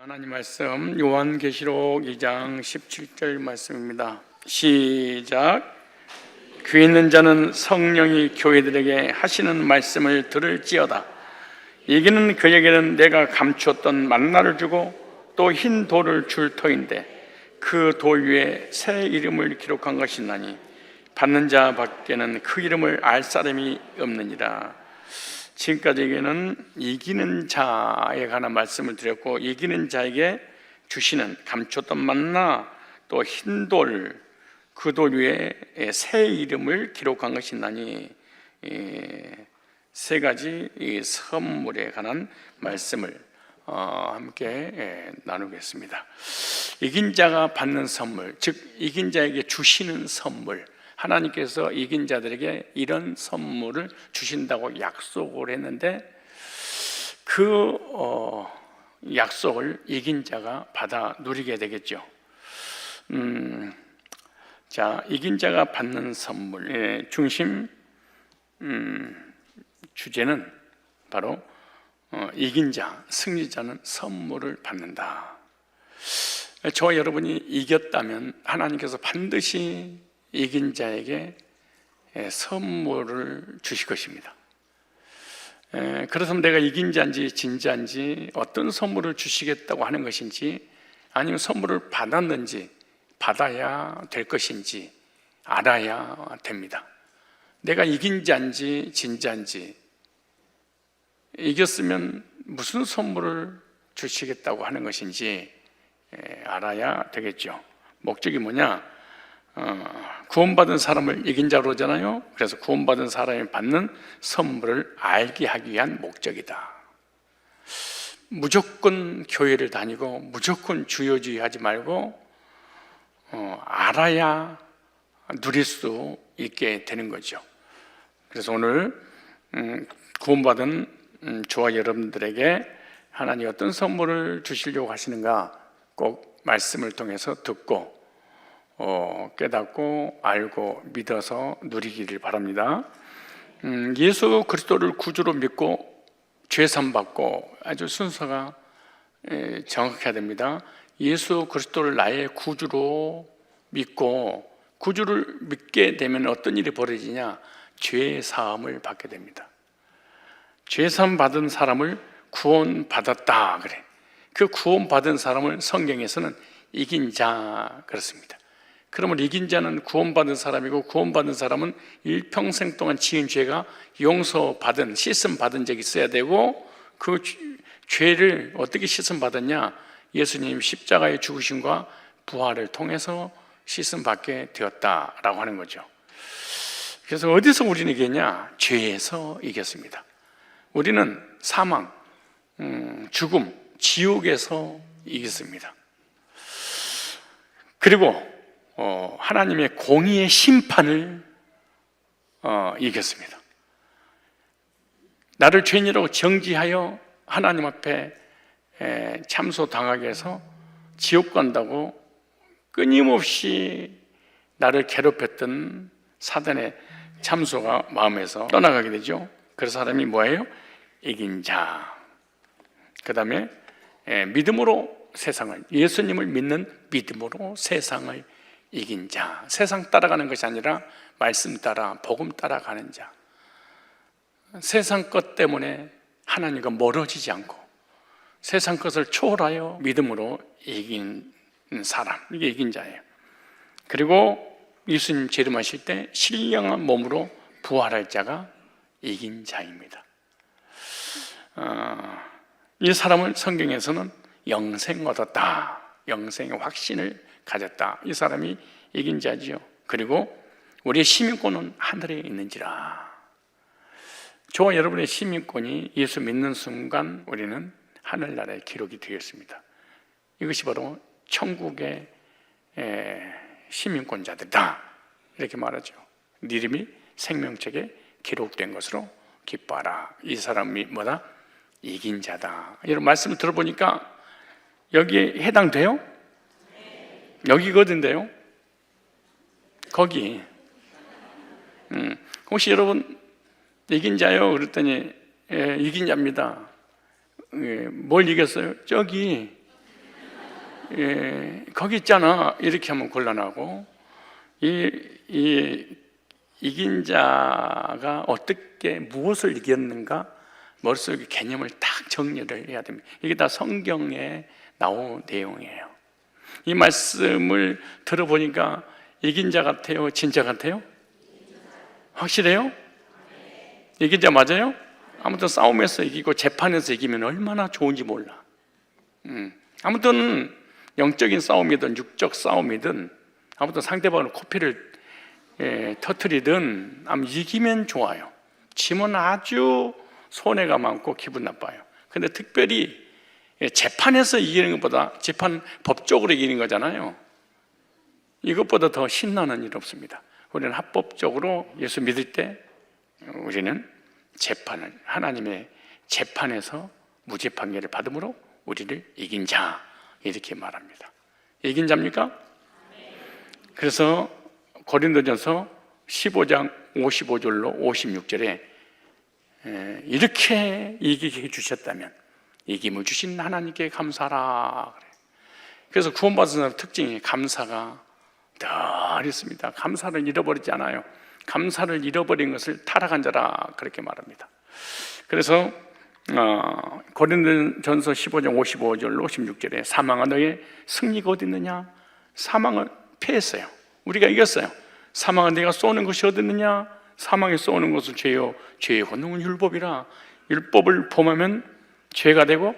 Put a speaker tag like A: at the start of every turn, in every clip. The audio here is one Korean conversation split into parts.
A: 하나님 말씀 요한계시록 2장 17절 말씀입니다. 시작. 귀 있는 자는 성령이 교회들에게 하시는 말씀을 들을지어다. 이기는 그에게는 내가 감추었던 만나를 주고 또 흰 돌을 줄 터인데 그 돌 위에 새 이름을 기록한 것이 나니 받는 자 밖에는 그 이름을 알 사람이 없느니라. 지금까지는 이기는 자에 관한 말씀을 드렸고, 이기는 자에게 주시는 감췄던 만나 또 흰돌, 그 돌 위에 새 이름을 기록한 것이 나니, 세 가지 이 선물에 관한 말씀을 함께 나누겠습니다. 이긴 자가 받는 선물, 즉 이긴 자에게 주시는 선물, 하나님께서 이긴 자들에게 이런 선물을 주신다고 약속을 했는데, 그 약속을 이긴 자가 받아 누리게 되겠죠. 자, 이긴 자가 받는 선물의 중심 주제는 바로 이긴 자, 승리자는 선물을 받는다. 저와 여러분이 이겼다면 하나님께서 반드시 이긴 자에게 선물을 주실 것입니다. 그래서 내가 이긴 자인지 진 자인지, 어떤 선물을 주시겠다고 하는 것인지, 아니면 선물을 받았는지 받아야 될 것인지 알아야 됩니다. 내가 이긴 자인지 진 자인지, 이겼으면 무슨 선물을 주시겠다고 하는 것인지 알아야 되겠죠. 목적이 뭐냐? 구원받은 사람을 이긴 자로 하잖아요. 그래서 구원받은 사람이 받는 선물을 알게 하기 위한 목적이다. 무조건 교회를 다니고 무조건 주여주의 하지 말고 알아야 누릴 수 있게 되는 거죠. 그래서 오늘 구원받은 저와 여러분들에게 하나님 어떤 선물을 주시려고 하시는가 꼭 말씀을 통해서 듣고 깨닫고 알고 믿어서 누리기를 바랍니다. 예수 그리스도를 구주로 믿고 죄산 받고, 아주 순서가 정확해야 됩니다. 예수 그리스도를 나의 구주로 믿고, 구주를 믿게 되면 어떤 일이 벌어지냐? 죄 사함을 받게 됩니다. 죄 사함 받은 사람을 구원받았다 그래. 그 구원받은 사람을 성경에서는 이긴 자 그렇습니다. 그러면 이긴 자는 구원받은 사람이고, 구원받은 사람은 일평생 동안 지은 죄가 용서받은, 씻음받은 적이 있어야 되고, 그 죄를 어떻게 씻음받았냐? 예수님 십자가의 죽으심과 부활을 통해서 씻음받게 되었다라고 하는 거죠. 그래서 어디서 우리는 이겼냐? 죄에서 이겼습니다. 우리는 사망, 죽음, 지옥에서 이겼습니다. 그리고 하나님의 공의의 심판을 이겼습니다. 나를 죄인이라고 정지하여 하나님 앞에 참소당하게 해서 지옥 간다고 끊임없이 나를 괴롭혔던 사단의 참소가 마음에서 떠나가게 되죠. 그래서 사람이 뭐예요? 이긴 자. 그 다음에 믿음으로 세상을, 예수님을 믿는 믿음으로 세상을 이긴 자. 세상 따라가는 것이 아니라 말씀 따라, 복음 따라가는 자. 세상 것 때문에 하나님과 멀어지지 않고 세상 것을 초월하여 믿음으로 이긴 사람, 이게 이긴 자예요. 그리고 예수님 재림하실 때 신령한 몸으로 부활할 자가 이긴 자입니다. 이 사람을 성경에서는 영생 얻었다, 영생의 확신을 가졌다, 이 사람이 이긴 자지요. 그리고 우리의 시민권은 하늘에 있는지라. 저와 여러분의 시민권이 예수 믿는 순간 우리는 하늘나라에 기록이 되었습니다. 이것이 바로 천국의 시민권자들이다, 이렇게 말하죠. 네 이름이 생명책에 기록된 것으로 기뻐하라. 이 사람이 뭐다? 이긴 자다. 이런 말씀을 들어보니까 여기에 해당돼요? 여기거든요. 거기. 혹시 여러분 이긴 자요? 그랬더니 이긴 자입니다. 뭘 이겼어요? 저기 거기 있잖아 이렇게 하면 곤란하고, 이 이긴 자가 어떻게 무엇을 이겼는가 머릿속에 개념을 딱 정리를 해야 됩니다. 이게 다 성경에 나온 내용이에요. 이 말씀을 들어보니까 이긴 자 같아요? 진짜 같아요? 확실해요? 이긴 자 맞아요? 아무튼 싸움에서 이기고 재판에서 이기면 얼마나 좋은지 몰라. 아무튼 영적인 싸움이든 육적 싸움이든 아무튼 상대방을 코피를 터뜨리든 아무 이기면 좋아요. 지면 아주 손해가 많고 기분 나빠요. 근데 특별히 재판에서 이기는 것보다 재판 법적으로 이기는 거잖아요. 이것보다 더 신나는 일 없습니다. 우리는 합법적으로 예수 믿을 때 우리는 재판을 하나님의 재판에서 무죄 판결을 받음으로 우리를 이긴 자 이렇게 말합니다. 이긴 자입니까? 그래서 고린도전서 15장 55절로 56절에 이렇게 이기게 해주셨다면 이김을 주신 하나님께 감사하라. 그래서 구원받은 사람 특징이 감사가 늘 있습니다. 감사를 잃어버리지 않아요. 감사를 잃어버린 것을 타락한 자라 그렇게 말합니다. 그래서 고린도전서 15장 55절로 56절에 사망아 너의 승리가 어디 있느냐? 사망을 패했어요. 우리가 이겼어요. 사망아 내가 쏘는 것이 어디 있느냐? 사망에 쏘는 것은 죄요 죄의 권능은 율법이라. 율법을 범하면 죄가 되고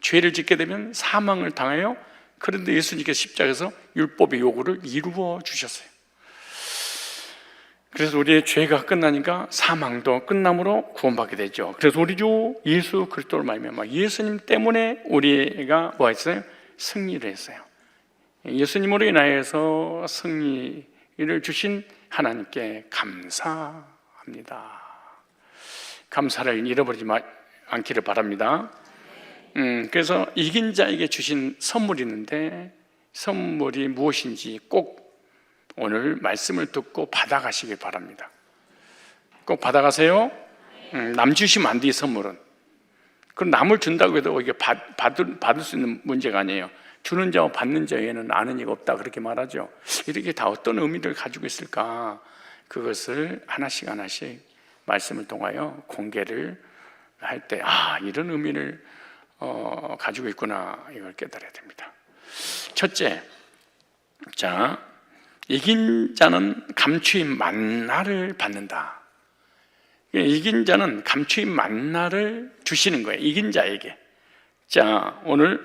A: 죄를 짓게 되면 사망을 당해요. 그런데 예수님께서 십자가에서 율법의 요구를 이루어 주셨어요. 그래서 우리의 죄가 끝나니까 사망도 끝남으로 구원받게 되죠. 그래서 우리 주 예수 그리스도를 말미암아 예수님 때문에 우리가 뭐 했어요? 승리를 했어요. 예수님으로 인하여서 승리를 주신 하나님께 감사합니다. 감사를 잃어버리지 않기를 바랍니다. 그래서 이긴 자에게 주신 선물이 있는데 선물이 무엇인지 꼭 오늘 말씀을 듣고 받아가시길 바랍니다. 꼭 받아가세요. 남 주시면 안 돼, 이 선물은. 그럼 남을 준다고 해도 이게 받을 수 있는 문제가 아니에요. 주는 자와 받는 자 외에는 아는 이가 없다 그렇게 말하죠. 이렇게 다 어떤 의미를 가지고 있을까? 그것을 하나씩 말씀을 통하여 공개를 할 때 이런 의미를 가지고 있구나 이걸 깨달아야 됩니다. 첫째, 자, 이긴 자는 감추인 만나를 받는다. 이긴 자는 감추인 만나를 주시는 거예요. 이긴 자에게. 자, 오늘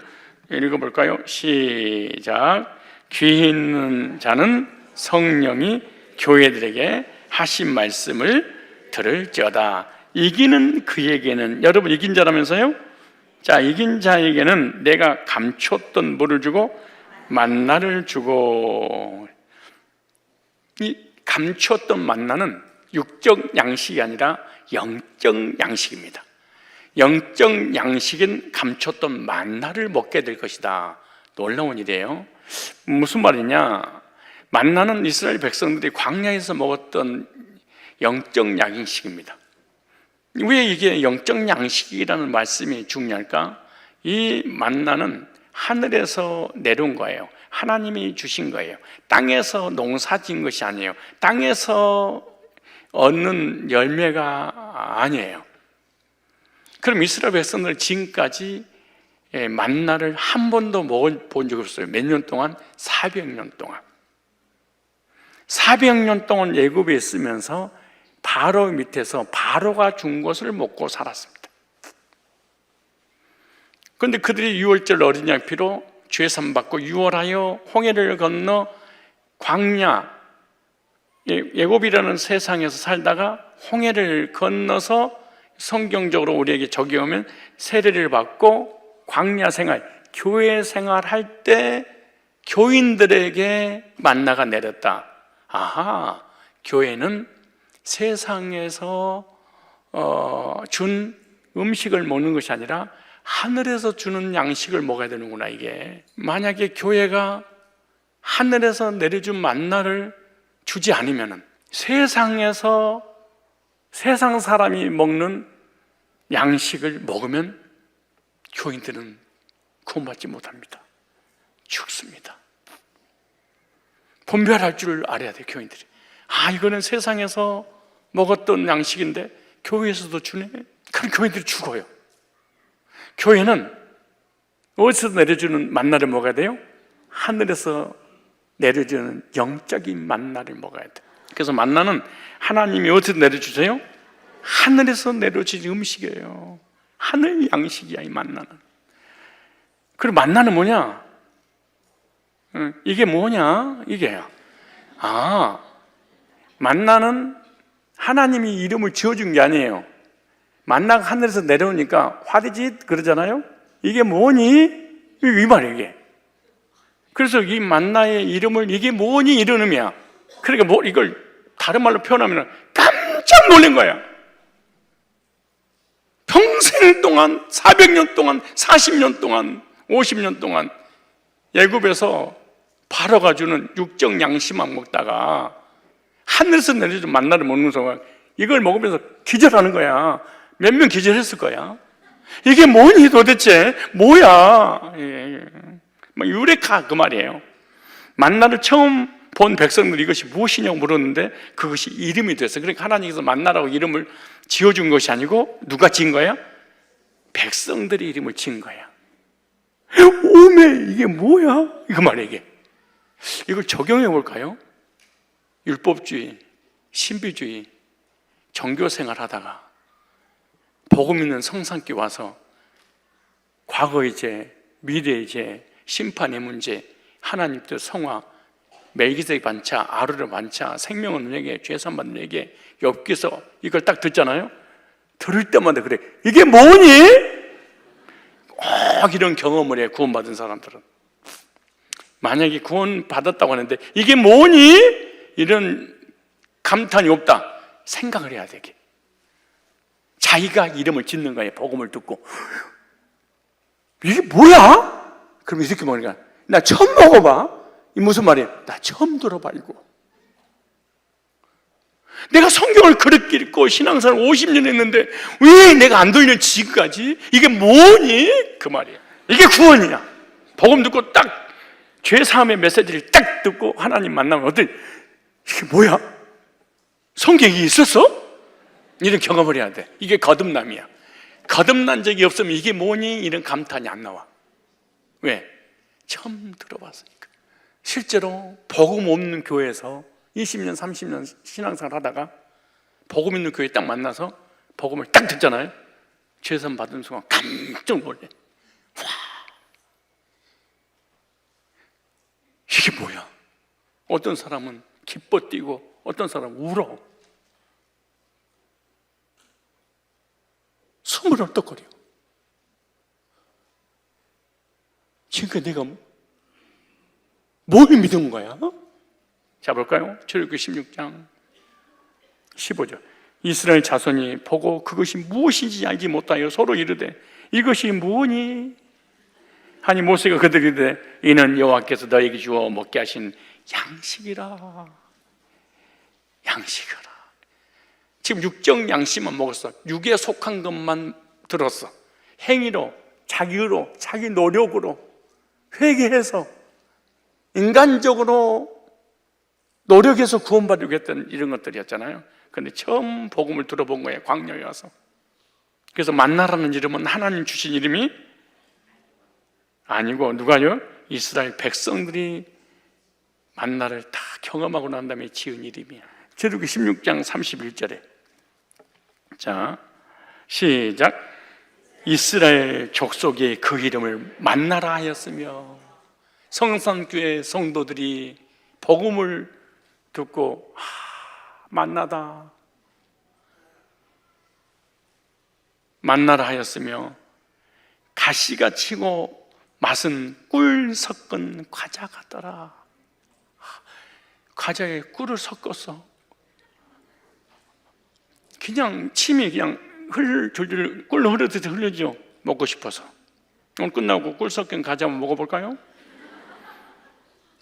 A: 읽어볼까요? 시작. 귀 있는 자는 성령이 교회들에게 하신 말씀을 들을지어다. 이기는 그에게는, 여러분 이긴 자라면서요? 자, 이긴 자에게는 내가 감췄던 물을 주고 만나를 주고. 이 감추었던 만나는 육적 양식이 아니라 영적 양식입니다. 영적 양식은 감췄던 만나를 먹게 될 것이다. 놀라운 일이에요. 무슨 말이냐? 만나는 이스라엘 백성들이 광야에서 먹었던 영적 양식입니다. 왜 이게 영적 양식이라는 말씀이 중요할까? 이 만나는 하늘에서 내려온 거예요. 하나님이 주신 거예요. 땅에서 농사진 것이 아니에요. 땅에서 얻는 열매가 아니에요. 그럼 이스라엘 백성들 지금까지 만나를 한 번도 먹어본 적이 없어요. 몇 년 동안? 400년 동안. 400년 동안 애굽에 있으면서 바로 밑에서 바로가 준 것을 먹고 살았습니다. 그런데 그들이 유월절 어린 양 피로 죄산 받고 유월하여 홍해를 건너 광야, 애굽이라는 세상에서 살다가 홍해를 건너서 성경적으로 우리에게 적용하면 세례를 받고 광야 생활, 교회 생활할 때 교인들에게 만나가 내렸다. 아하, 교회는 세상에서 준 음식을 먹는 것이 아니라 하늘에서 주는 양식을 먹어야 되는구나. 이게 만약에 교회가 하늘에서 내려준 만나를 주지 않으면 세상에서 세상 사람이 먹는 양식을 먹으면 교인들은 구원받지 못합니다. 죽습니다. 분별할 줄 알아야 돼요, 교인들이. 이거는 세상에서 먹었던 양식인데 교회에서도 주네? 그럼 교인들이 죽어요. 교회는 어디서 내려주는 만나를 먹어야 돼요? 하늘에서 내려주는 영적인 만나를 먹어야 돼요. 그래서 만나는 하나님이 어디서 내려주세요? 하늘에서 내려주는 음식이에요. 하늘 양식이야, 이 만나는. 그리고 만나는 뭐냐? 이게 뭐냐? 이게요. 만나는 하나님이 이름을 지어준 게 아니에요. 만나가 하늘에서 내려오니까 화디짓 그러잖아요. 이게 뭐니? 이 말이에요, 이게. 그래서 이 만나의 이름을 이게 뭐니? 이런 의미야. 그러니까 이걸 다른 말로 표현하면 깜짝 놀란 거야. 평생 동안, 400년 동안, 40년 동안, 50년 동안 애굽에서 바로가 주는 육적 양식만 먹다가 하늘에서 내려준 만나를 먹는 순간 이걸 먹으면서 기절하는 거야. 몇 명 기절했을 거야. 이게 뭐니 도대체? 뭐야? 유레카 그 말이에요. 만나를 처음 본 백성들이 이것이 무엇이냐고 물었는데 그것이 이름이 됐어요. 그러니까 하나님께서 만나라고 이름을 지어준 것이 아니고 누가 지은 거야? 백성들이 이름을 지은 거야. 오메 이게 뭐야? 이거 말이야 이게. 이걸 적용해 볼까요? 율법주의, 신비주의, 종교생활 하다가 복음 있는 성산교 와서 과거의 죄, 미래의 죄, 심판의 문제, 하나님 뜻, 성화, 멜기세덱 반차, 아르르 반차, 생명은 내게, 죄산받는 내게, 엽기서 이걸 딱 듣잖아요. 들을 때마다 그래. 이게 뭐니? 꼭 이런 경험을 해, 구원받은 사람들은. 만약에 구원받았다고 하는데 이게 뭐니? 이런 감탄이 없다. 생각을 해야 되게. 자기가 이름을 짓는 거예요. 복음을 듣고 이게 뭐야? 그럼 이렇게 먹으니까 나 처음 먹어봐. 이 무슨 말이에요? 나 처음 들어봐 이거. 내가 성경을 그렇게 읽고 신앙생활 50년 했는데 왜 내가 안 들려 지금까지? 이게 뭐니? 그 말이에요. 이게 구원이야. 복음 듣고 딱 죄사함의 메시지를 딱 듣고 하나님 만나면 어때? 이게 뭐야? 성경이 있었어? 이런 경험을 해야 돼. 이게 거듭남이야. 거듭난 적이 없으면 이게 뭐니? 이런 감탄이 안 나와. 왜? 처음 들어봤으니까. 실제로 복음 없는 교회에서 20년, 30년 신앙생활 하다가 복음 있는 교회에 딱 만나서 복음을 딱 듣잖아요. 죄산 받은 순간 깜짝 놀래. 와, 이게 뭐야? 어떤 사람은 기뻐 뛰고 어떤 사람은 울어. 숨을 헐떡거려. 지금까지 내가 뭘 믿은 거야? 자, 볼까요? 출애굽기 16장 15절. 이스라엘 자손이 보고 그것이 무엇인지 알지 못하여 서로 이르되 이것이 뭐니? 하니 모세가 그들에게 이르되 이는 여호와께서 너에게 주어 먹게 하신 양식이라. 양식이라. 지금 육적 양식만 먹었어. 육에 속한 것만 들었어. 행위로, 자기 의로, 자기 노력으로 회개해서 인간적으로 노력해서 구원받으려고 했던 이런 것들이었잖아요. 그런데 처음 복음을 들어본 거예요. 광야에 와서. 그래서 만나라는 이름은 하나님 주신 이름이 아니고 누가요? 이스라엘 백성들이 만나를 다 경험하고 난 다음에 지은 이름이야. 출애굽기 16장 31절에 자, 시작. 이스라엘 족속이 그 이름을 만나라 하였으며 성산교회 성도들이 복음을 듣고 만나다 만나라 하였으며 가시가 치고 맛은 꿀 섞은 과자 같더라. 과자에 꿀을 섞었어. 그냥 침이 그냥 줄줄 꿀 흐르듯이 흘러져. 먹고 싶어서. 오늘 끝나고 꿀 섞인 과자 한번 먹어볼까요?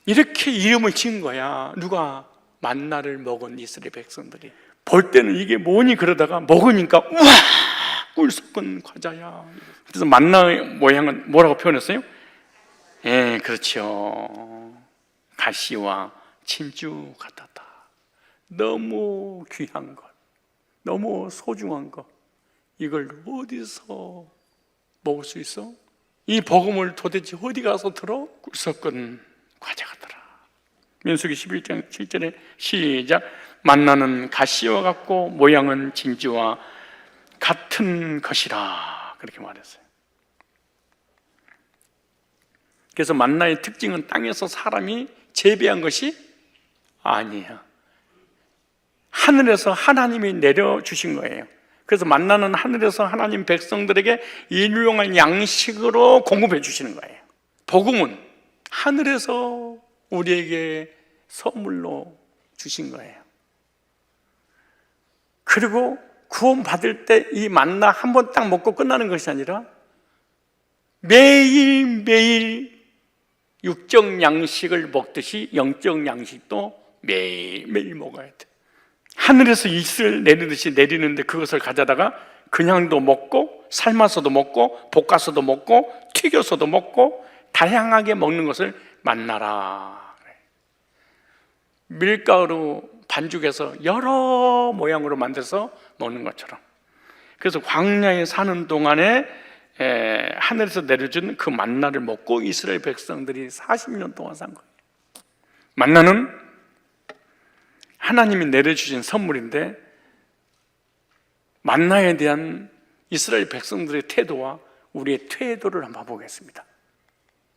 A: 이렇게 이름을 지은 거야. 누가? 만나를 먹은 이스라엘 백성들이. 볼 때는 이게 뭐니 그러다가 먹으니까 우와 꿀 섞은 과자야. 그래서 만나의 모양은 뭐라고 표현했어요? 예, 그렇죠. 가시와 진주 같았다. 너무 귀한 것, 너무 소중한 것, 이걸 어디서 먹을 수 있어? 이 복음을 도대체 어디 가서 들어? 꿀 섞은 과자 같더라. 민수기 11장 7절에 시작. 만나는 가시와 같고 모양은 진주와 같은 것이라, 그렇게 말했어요. 그래서 만나의 특징은 땅에서 사람이 재배한 것이 아니에요. 하늘에서 하나님이 내려주신 거예요. 그래서 만나는 하늘에서 하나님 백성들에게 일용할 양식으로 공급해 주시는 거예요. 복음은 하늘에서 우리에게 선물로 주신 거예요. 그리고 구원 받을 때 이 만나 한 번 딱 먹고 끝나는 것이 아니라 매일매일 육적 양식을 먹듯이 영적 양식도 매일매일 먹어야 돼. 하늘에서 이슬 내리듯이 내리는데 그것을 가져다가 그냥도 먹고 삶아서도 먹고 볶아서도 먹고 튀겨서도 먹고 다양하게 먹는 것을 만나라. 밀가루 반죽해서 여러 모양으로 만들어서 먹는 것처럼. 그래서 광야에 사는 동안에 하늘에서 내려준 그 만나를 먹고 이스라엘 백성들이 40년 동안 산 거예요. 만나는 하나님이 내려주신 선물인데, 만나에 대한 이스라엘 백성들의 태도와 우리의 태도를 한번 보겠습니다.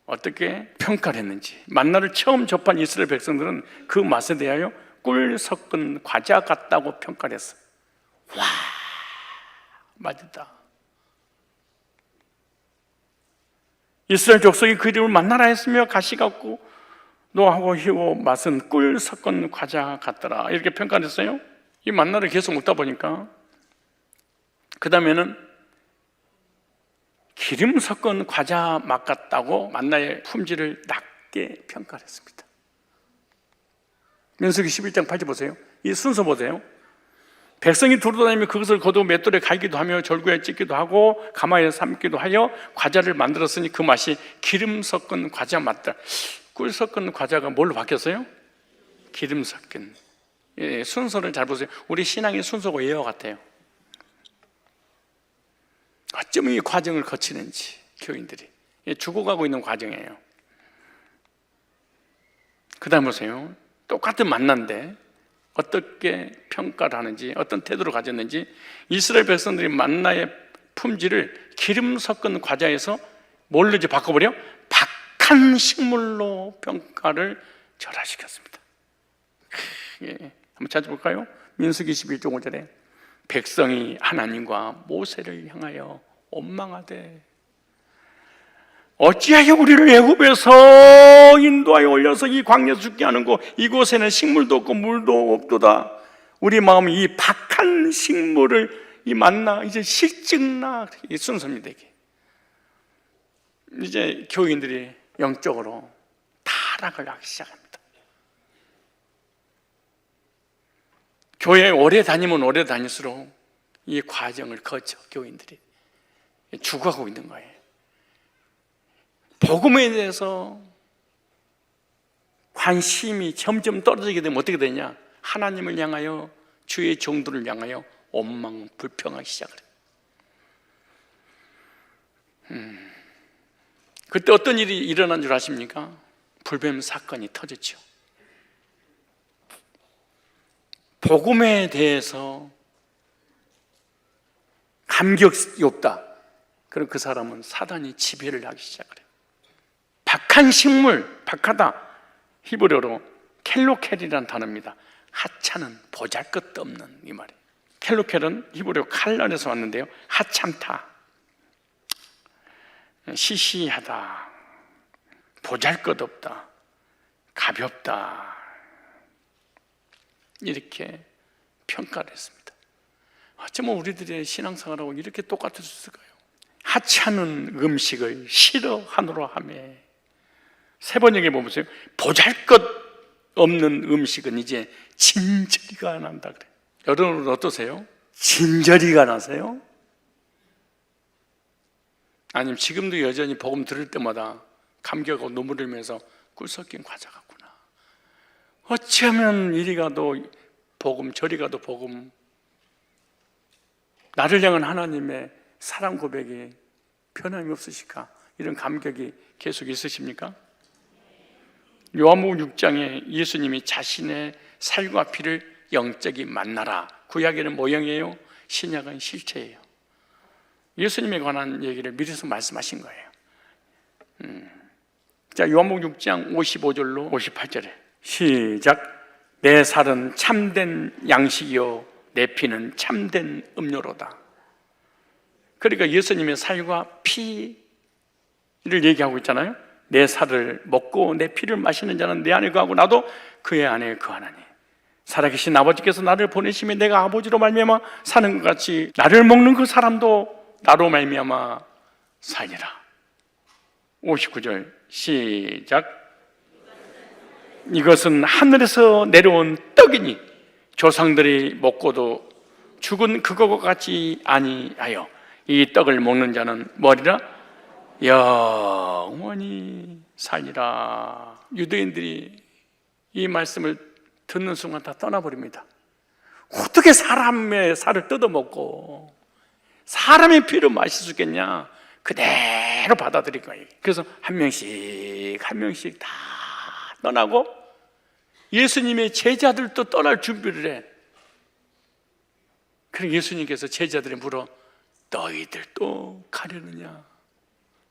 A: 어떻게 평가를 했는지. 만나를 처음 접한 이스라엘 백성들은 그 맛에 대하여 꿀 섞은 과자 같다고 평가를 했어요. 와, 맛있다. 이스라엘 족속이 그 이름을 만나라 했으며 가시 같고 노하고 희고 맛은 꿀 섞은 과자 같더라, 이렇게 평가를 했어요. 이 만나를 계속 먹다 보니까 그 다음에는 기름 섞은 과자 맛 같다고 만나의 품질을 낮게 평가를 했습니다. 민수기 11장 8절 보세요. 이 순서 보세요. 백성이 두루다니며 그것을 거두어 맷돌에 갈기도 하며 절구에 찢기도 하고 가마에 삶기도 하여 과자를 만들었으니 그 맛이 기름 섞은 과자 맛다. 꿀 섞은 과자가 뭘로 바뀌었어요? 기름 섞인. 예, 순서를 잘 보세요. 우리 신앙의 순서가 이와 같아요. 어쩜 이 과정을 거치는지 교인들이 죽어가고 있는 과정이에요. 그 다음 보세요. 똑같은 만난데 어떻게 평가를 하는지, 어떤 태도를 가졌는지. 이스라엘 백성들이 만나의 품질을 기름 섞은 과자에서 뭘로 이제 바꿔버려? 박한 식물로 평가를 절하시켰습니다. 예, 한번 찾아볼까요? 민수기 11장 5절에 백성이 하나님과 모세를 향하여 원망하되 어찌하여 우리를 애굽에서 인도하여 올려서 이 광야에서 죽게 하는고 이곳에는 식물도 없고 물도 없도다. 우리 마음이 이 박한 식물을 이 만나 이제 실증나. 이 순서입니다. 이게 이제 교인들이 영적으로 타락을 하기 시작합니다. 교회에 오래 다니면 오래 다닐수록 이 과정을 거쳐 교인들이 죽어가고 있는 거예요. 복음에 대해서 관심이 점점 떨어지게 되면 어떻게 되냐? 하나님을 향하여, 주의 종들을 향하여 원망, 불평하기 시작을 해요. 그때 어떤 일이 일어난 줄 아십니까? 불뱀 사건이 터졌죠. 복음에 대해서 감격이 없다. 그럼 그 사람은 사단이 지배를 하기 시작을 해요. 박한 식물, 박하다, 히브리어로 켈로켈이라는 단어입니다. 하찮은, 보잘것도 없는, 이 말이에요. 켈로켈은 히브리어 칼날에서 왔는데요, 하찮다, 시시하다, 보잘것없다, 가볍다, 이렇게 평가를 했습니다. 어쩌면 우리들의 신앙생활하고 이렇게 똑같을 수 있을까요? 하찮은 음식을 싫어하노라 하며, 세 번역에 보세요. 보잘것 없는 음식은 이제 진저리가 난다 그래요. 여러분은 어떠세요? 진저리가 나세요? 아니면 지금도 여전히 복음 들을 때마다 감격하고 눈물을 흘리면서 꿀 섞인 과자 같구나. 어찌하면 이리 가도 복음, 저리 가도 복음, 나를 향한 하나님의 사랑 고백이 변함이 없으실까? 이런 감격이 계속 있으십니까? 요한복음 6장에 예수님이 자신의 살과 피를 영적이 만나라. 구약에는 모형이에요, 신약은 실체예요. 예수님에 관한 얘기를 미리서 말씀하신 거예요. 자, 요한복음 6장 55절로 58절에 시작. 내 살은 참된 양식이요 내 피는 참된 음료로다. 그러니까 예수님의 살과 피를 얘기하고 있잖아요. 내 살을 먹고 내 피를 마시는 자는 내 안에 거하고 나도 그의 안에 거하나니 살아계신 아버지께서 나를 보내시면 내가 아버지로 말미암아 사는 것 같이 나를 먹는 그 사람도 나로 말미암아 살리라. 59절 시작. 이것은 하늘에서 내려온 떡이니 조상들이 먹고도 죽은 그것과 같이 아니하여 이 떡을 먹는 자는 뭐리라? 영원히 살리라. 유대인들이 이 말씀을 듣는 순간 다 떠나버립니다. 어떻게 사람의 살을 뜯어먹고 사람의 피를 마실 수 있겠냐? 그대로 받아들일 거예요. 그래서 한 명씩 다 떠나고 예수님의 제자들도 떠날 준비를 해. 그래서 예수님께서 제자들이 물어 너희들 또 가려느냐?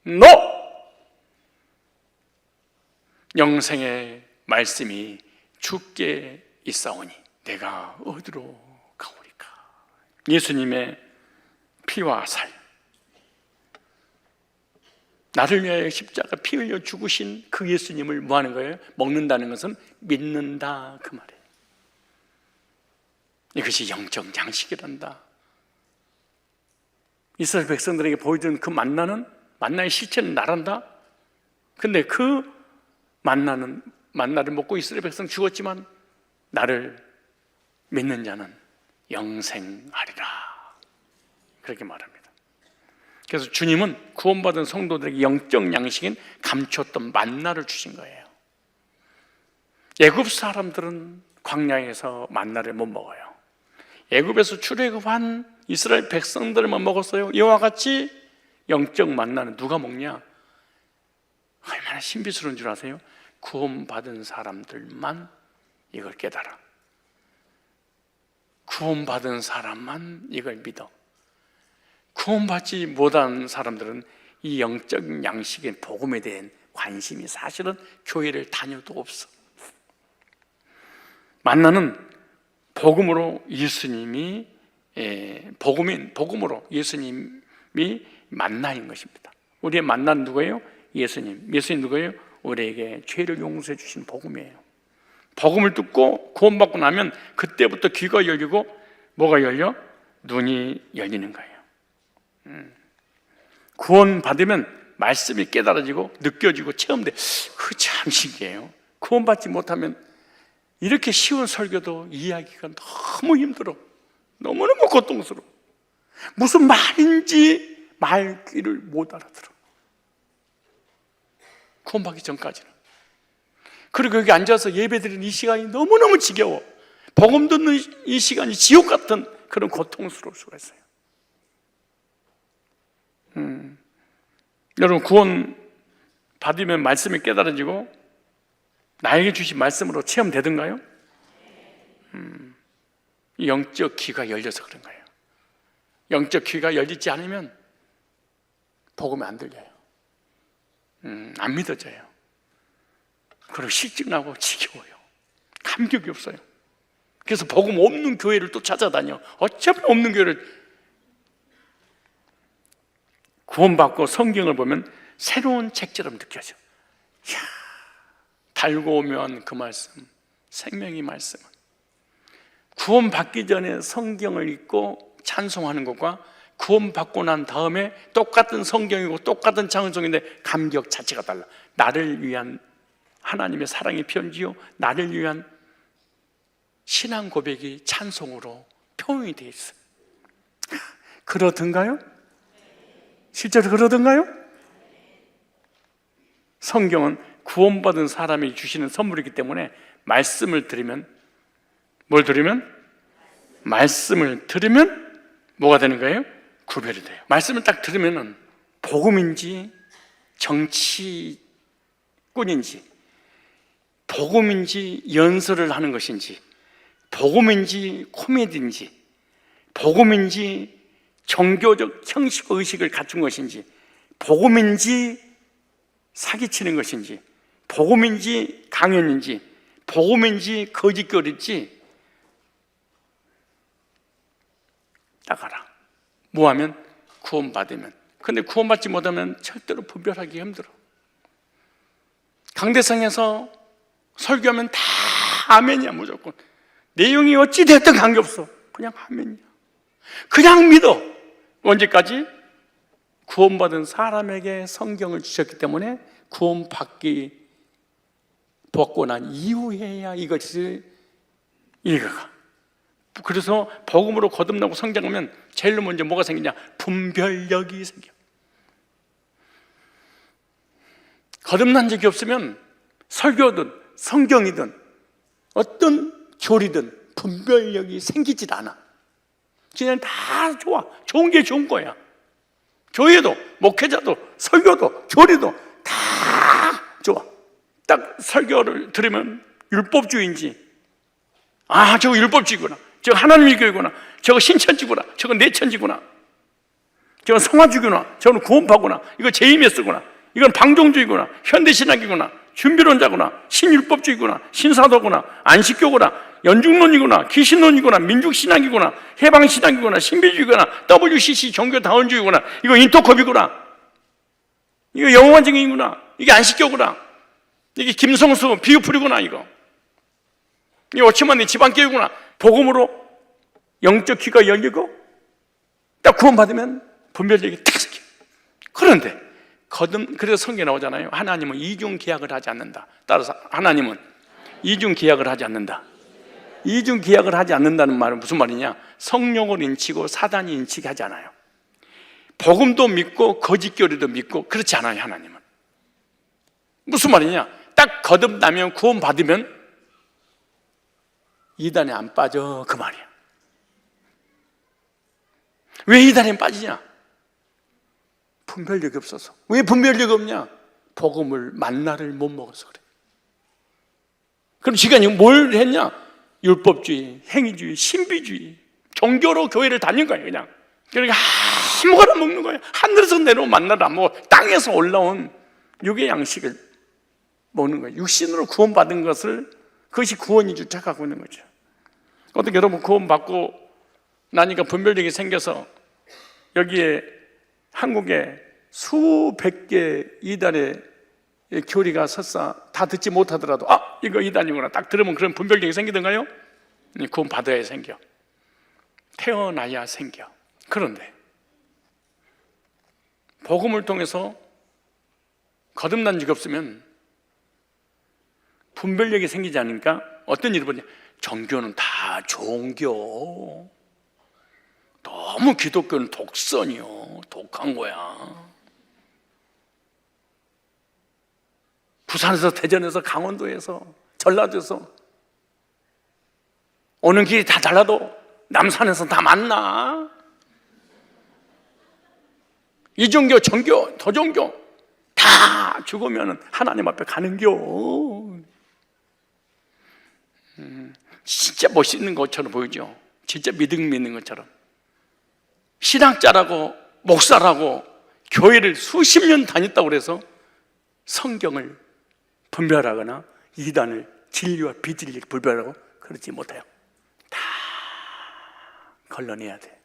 A: No! 영생의 말씀이 주께 있사오니 내가 어디로 가오리까? 예수님의 피와 살, 나를 위하여 십자가 피 흘려 죽으신 그 예수님을 뭐 하는 거예요? 먹는다는 것은 믿는다 그 말이에요. 이것이 영적 양식이란다. 이스라엘 백성들에게 보여준 그 만나의 실체는 나란다. 근데 그 만나를 먹고 이스라엘 백성 죽었지만 나를 믿는 자는 영생하리라. 그렇게 말합니다. 그래서 주님은 구원받은 성도들에게 영적 양식인 감췄던 만나를 주신 거예요. 애굽 사람들은 광야에서 만나를 못 먹어요. 애굽에서 출애굽한 이스라엘 백성들만 먹었어요. 이와 같이 영적 만나는 누가 먹냐? 얼마나 신비스러운 줄 아세요? 구원받은 사람들만 이걸 깨달아. 구원받은 사람만 이걸 믿어. 구원받지 못한 사람들은 이 영적 양식의 복음에 대한 관심이 사실은 교회를 다녀도 없어. 만나는 복음으로 예수님이 복음으로 예수님이 만나인 것입니다. 우리의 만나는 누구예요? 예수님. 예수님 누구예요? 우리에게 죄를 용서해 주신 복음이에요. 복음을 듣고 구원받고 나면 그때부터 귀가 열리고 뭐가 열려? 눈이 열리는 거예요. 구원받으면 말씀이 깨달아지고 느껴지고 체험돼. 그 참 신기해요. 구원받지 못하면 이렇게 쉬운 설교도 이해하기가 너무 힘들어. 너무너무 고통스러워. 무슨 말인지 말귀를 못 알아들어. 구원받기 전까지는. 그리고 여기 앉아서 예배드리는 이 시간이 너무너무 지겨워. 복음 듣는 이 시간이 지옥 같은 그런 고통스러울 수가 있어요. 여러분, 구원 받으면 말씀이 깨달아지고 나에게 주신 말씀으로 체험되던가요? 영적 귀가 열려서 그런 거예요. 영적 귀가 열리지 않으면 복음이 안 들려요. 안 믿어져요. 그리고 실증나고 지겨워요. 감격이 없어요. 그래서 복음 없는 교회를 또 찾아다녀. 어차피 없는 교회를. 구원받고 성경을 보면 새로운 책처럼 느껴져. 이야, 달고 오면 그 말씀, 생명의 말씀은 구원받기 전에 성경을 읽고 찬송하는 것과 구원받고 난 다음에 똑같은 성경이고 똑같은 찬송인데 감격 자체가 달라. 나를 위한 하나님의 사랑의 편지요, 나를 위한 신앙 고백이 찬송으로 표현이 되어 있어요. 그러던가요? 실제로 그러던가요? 성경은 구원받은 사람이 주시는 선물이기 때문에 말씀을 들으면, 뭘 들으면? 말씀을 들으면 뭐가 되는 거예요? 구별이 돼요. 말씀을 딱 들으면은 복음인지 정치꾼인지, 복음인지 연설을 하는 것인지, 복음인지 코미디인지, 복음인지 종교적 형식 의식을 갖춘 것인지, 복음인지 사기치는 것인지, 복음인지 강연인지, 복음인지 거짓거리인지 딱 알아. 뭐하면? 구원받으면. 근데 구원받지 못하면 절대로 분별하기 힘들어. 강대상에서 설교하면 다 아멘이야. 무조건 내용이 어찌 됐든 관계없어. 그냥 아멘이야. 그냥 믿어. 언제까지? 구원받은 사람에게 성경을 주셨기 때문에 구원받고 난 이후에야 이것을 읽어가. 그래서 복음으로 거듭나고 성장하면 제일 먼저 뭐가 생기냐? 분별력이 생겨. 거듭난 적이 없으면 설교든 성경이든 어떤 교리든 분별력이 생기질 않아. 그냥 다 좋아. 좋은 게 좋은 거야. 교회도 목회자도 설교도 교리도 다 좋아. 딱 설교를 들으면 율법주의인지, 아 저거 율법주의구나, 저거 하나님의 교회구나, 저거 신천지구나, 저거 내천지구나, 저건 성화주의구나, 저건 구원파구나, 이거 제이메스구나, 이건 방종주의구나, 현대신학이구나, 준비론자구나, 신율법주의구나, 신사도구나, 안식교구나, 연중론이구나, 귀신론이구나, 민족신학이구나, 해방신학이구나, 신비주의구나, WCC 종교다원주의구나, 이거 인터컵이구나, 이거 영원한 증인이구나, 이게 안식교구나, 이게 김성수 비유풀이구나, 이거 오치만의 지방교회구나. 복음으로 영적 귀가 열리고 딱 구원받으면 분별력이 딱 생겨. 그런데 그래서 성경에 나오잖아요. 하나님은 이중계약을 하지 않는다. 따라서 하나님은 이중계약을 하지 않는다. 이중계약을 하지 않는다는 말은 무슨 말이냐? 성령을 인치고 사단이 인치게 하지 않아요. 복음도 믿고 거짓교리도 믿고 그렇지 않아요. 하나님은 무슨 말이냐? 딱 거듭나면 구원받으면 이단에 안 빠져, 그 말이야. 왜 이단에 빠지냐? 분별력이 없어서. 왜 분별력이 없냐? 복음을 만나를 못 먹어서 그래. 그럼 지가 뭘 했냐? 율법주의, 행위주의, 신비주의, 종교로 교회를 다닌 거야. 그냥 그러니까 아무거나 먹는 거야. 하늘에서 내려온 만나를 안 먹어. 땅에서 올라온 육의 양식을 먹는 거야. 육신으로 구원받은 것을, 그것이 구원인 줄 착각하고 있는 거죠. 어떻게 여러분 구원받고 나니까 분별력이 생겨서 여기에 한국에 수백 개 이단의 교리가 설사 다 듣지 못하더라도 이거 이단이구나 딱 들으면 그런 분별력이 생기던가요? 구원받아야 생겨. 태어나야 생겨. 그런데 복음을 통해서 거듭난 적이 없으면 분별력이 생기지 않으니까 어떤 일이 벌어지냐? 종교는 다 종교, 너무 기독교는 독선이요, 독한 거야. 부산에서 대전에서 강원도에서 전라도에서 오는 길이 다 달라도 남산에서 다 만나. 이종교, 정교, 도종교 다 죽으면 하나님 앞에 가는겨. 진짜 멋있는 것처럼 보이죠. 진짜 믿는 것처럼. 신학자라고 목사라고 교회를 수십 년 다녔다고 그래서 성경을 분별하거나 이단을 진리와 비진리를 분별하고 그러지 못해요. 다 걸러내야 돼.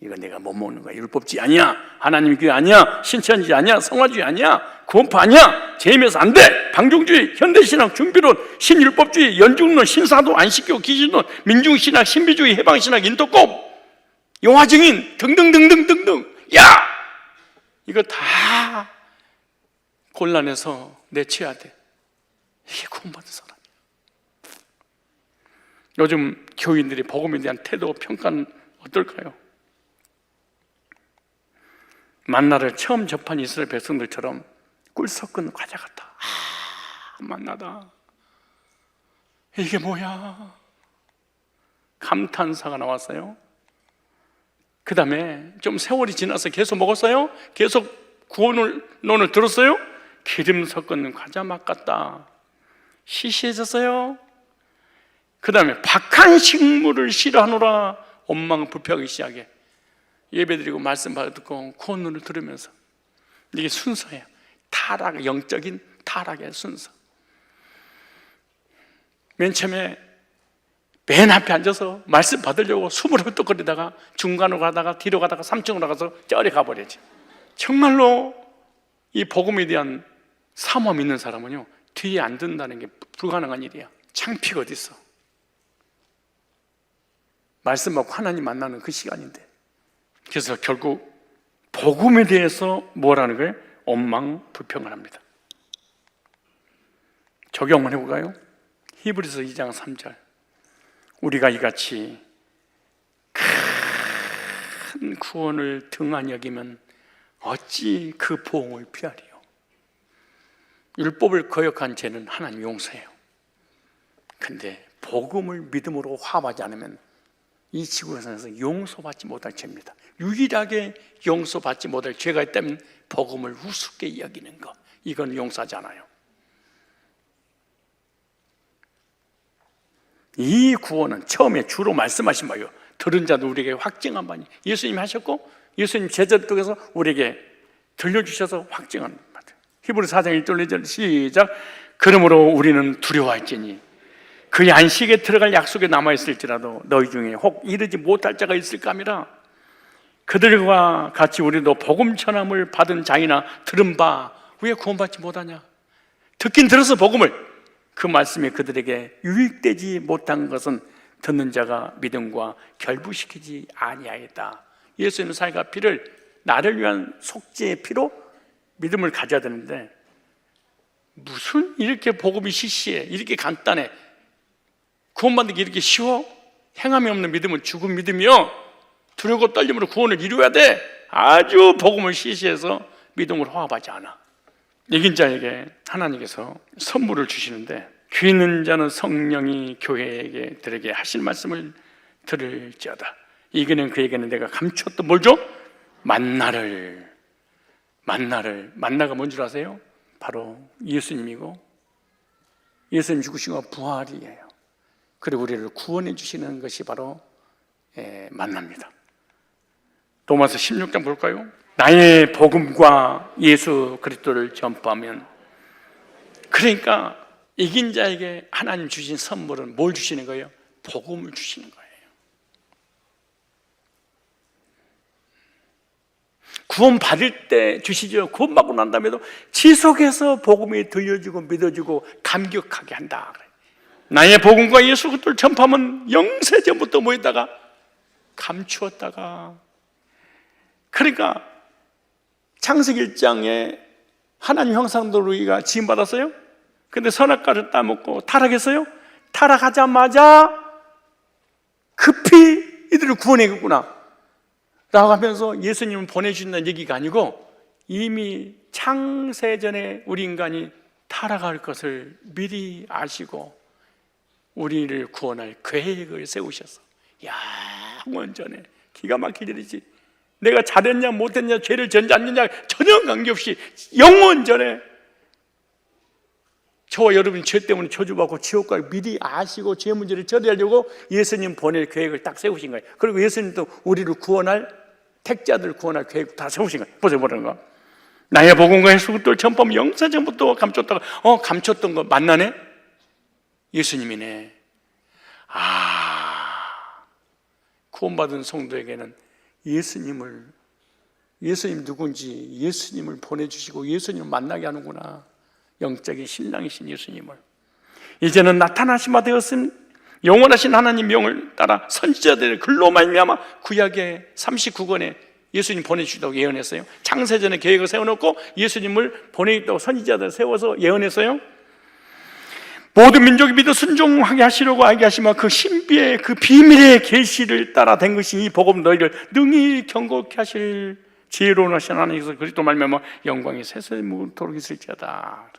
A: 이거 내가 못 먹는 거야. 율법주의 아니야, 하나님 교회 아니야, 신천지 아니야, 성화주의 아니야, 구원파 아니야, 제임에서 안 돼. 방종주의, 현대신학, 준비론, 신율법주의, 연중론, 신사도, 안식교, 기신론, 민중신학, 신비주의, 해방신학, 인터콥, 영화증인 등등등등등등. 야! 이거 다 곤란해서 내쳐야 돼. 이게 구원받은 사람이야. 요즘 교인들이 복음에 대한 태도, 평가는 어떨까요? 만나를 처음 접한 이스라엘 백성들처럼 꿀 섞은 과자 같아. 만나다. 이게 뭐야? 감탄사가 나왔어요. 그 다음에 좀 세월이 지나서 계속 먹었어요? 계속 구원론을 들었어요? 기름 섞은 과자 맛 같다. 시시해졌어요? 그 다음에 박한 식물을 싫어하노라. 원망 불평하기 시작해. 예배드리고 말씀 받고 구원론을 들으면서. 이게 순서예요. 타락, 영적인 타락의 순서. 맨 처음에 맨 앞에 앉아서 말씀 받으려고 숨을 헐떡거리다가 중간으로 가다가 뒤로 가다가 3층으로 가서 저리 가버리지. 정말로 이 복음에 대한 사모함 있는 사람은요, 뒤에 안 든다는 게 불가능한 일이야. 창피가 어디 있어? 말씀 받고 하나님 만나는 그 시간인데. 그래서 결국 복음에 대해서 뭐라는 거예요? 원망 불평을 합니다. 적용을 해볼까요? 히브리서 2장 3절. 우리가 이같이 큰 구원을 등한히 여기면 어찌 그 보응을 피하리요? 율법을 거역한 죄는 하나님 용서해요. 근데 복음을 믿음으로 화합하지 않으면 이 지구에서 용서받지 못할 죄입니다. 유일하게 용서받지 못할 죄가 있다면 복음을 우습게 여기는 것, 이건 용서하지 않아요. 이 구원은 처음에 주로 말씀하신 바요, 들은 자도 우리에게 확증한 바니, 예수님이 하셨고 예수님 제자들 통해서 우리에게 들려주셔서 확증한 바. 히브리서 4장 1절 2절 시작. 그러므로 우리는 두려워할지니 그의 안식에 들어갈 약속에 남아있을지라도 너희 중에 혹 이르지 못할 자가 있을까 함이라. 그들과 같이 우리도 복음 전함을 받은 자이나 들은 바 왜 구원받지 못하냐? 듣긴 들어서 복음을, 그 말씀이 그들에게 유익되지 못한 것은 듣는 자가 믿음과 결부시키지 아니하였다. 예수님은 살과 피를 나를 위한 속죄의 피로 믿음을 가져야 되는데 무슨 이렇게 복음이 시시해, 이렇게 간단해, 구원받는 게 이렇게 쉬워? 행함이 없는 믿음은 죽은 믿음이요, 두려고 떨림으로 구원을 이루어야 돼. 아주 복음을 시시해서 믿음으로 화합하지 않아. 이긴 자에게 하나님께서 선물을 주시는데, 귀 있는 자는 성령이 교회에게 들에게 하실 말씀을 들을지어다. 이기는 그에게는 내가 감췄던 뭘 줘? 만나를. 만나가 뭔 줄 아세요? 바로 예수님이고, 예수님 죽으신 거 부활이에요. 그리고 우리를 구원해 주시는 것이 바로 만납니다. 로마서 16장 볼까요? 나의 복음과 예수 그리스도를 전파하면, 그러니까 이긴 자에게 하나님 주신 선물은 뭘 주시는 거예요? 복음을 주시는 거예요. 구원 받을 때 주시죠. 구원 받고 난 다음에도 지속해서 복음이 들려주고 믿어주고 감격하게 한다. 나의 복음과 예수 그리스도를 전파하면 영세전부터 모였다가 감추었다가, 그러니까 창세기 1장에 하나님 형상대로 우리가 지음받았어요. 근데 선악과를 따먹고 타락했어요. 타락하자마자 급히 이들을 구원해겠구나 라고 하면서 예수님을 보내주신다는 얘기가 아니고, 이미 창세전에 우리 인간이 타락할 것을 미리 아시고 우리를 구원할 계획을 세우셔서, 영원 전에, 기가 막힐 일이지, 내가 잘했냐 못했냐 죄를 졌냐 안 졌냐 전혀 관계없이 영원 전에 저와 여러분이 죄 때문에 저주받고 지옥 갈 미리 아시고 죄 문제를 처리하려고 예수님 보낼 계획을 딱 세우신 거예요. 그리고 예수님도 우리를 구원할, 택자들 구원할 계획을 다 세우신 거예요. 보세요, 뭐라는 거. 나의 복음과 예수 그리스도를 전파하면 영세전부터 감췄다가 감췄던 거 만나네? 예수님이네. 구원받은 성도에게는 예수님 누군지 예수님을 보내주시고 예수님을 만나게 하는구나. 영적인 신랑이신 예수님을. 이제는 나타나신 바 되었음, 영원하신 하나님 명을 따라 선지자들의 글로 말미암아 구약의 39권에 예수님 보내주시다고 예언했어요. 창세전에 계획을 세워놓고 예수님을 보내겠다고 선지자들 세워서 예언했어요. 모든 민족이 믿어 순종하게 하시려고 알게 하시면 그 신비의 그 비밀의 계시를 따라 된 것이 이 복음 너희를 능히 경고케 하실 지혜로운 하신 하나님께서 그리스도 말미암아 영광이 세세무토록 있을지어다.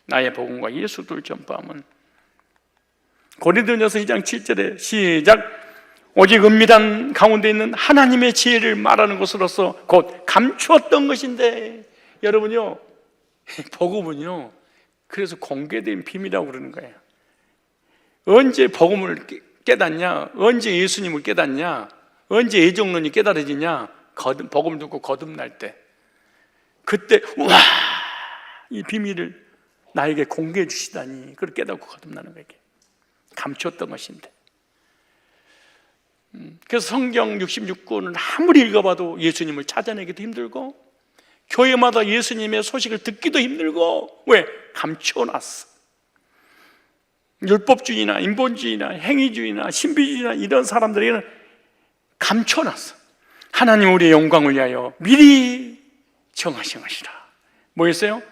A: 나의 복음과 예수를 전파하면. 고린도전서 2장 7절에 시작. 오직 은밀한 가운데 있는 하나님의 지혜를 말하는 것으로서 곧 감추었던 것인데, 여러분요, 복음은요, 그래서 공개된 비밀이라고 그러는 거예요. 언제 복음을 깨닫냐? 언제 예수님을 깨닫냐? 언제 예정론이 깨달아지냐? 복음을 듣고 거듭날 때, 그때 우와, 이 비밀을 나에게 공개해 주시다니, 그걸 깨닫고 거듭나는 거예요. 감추었던 것인데. 그래서 성경 66권을 아무리 읽어봐도 예수님을 찾아내기도 힘들고, 교회마다 예수님의 소식을 듣기도 힘들고. 왜? 감춰놨어. 율법주의나 인본주의나 행위주의나 신비주의나 이런 사람들에게는 감춰놨어. 하나님 우리의 영광을 위하여 미리 정하신 것이라. 뭐였어요?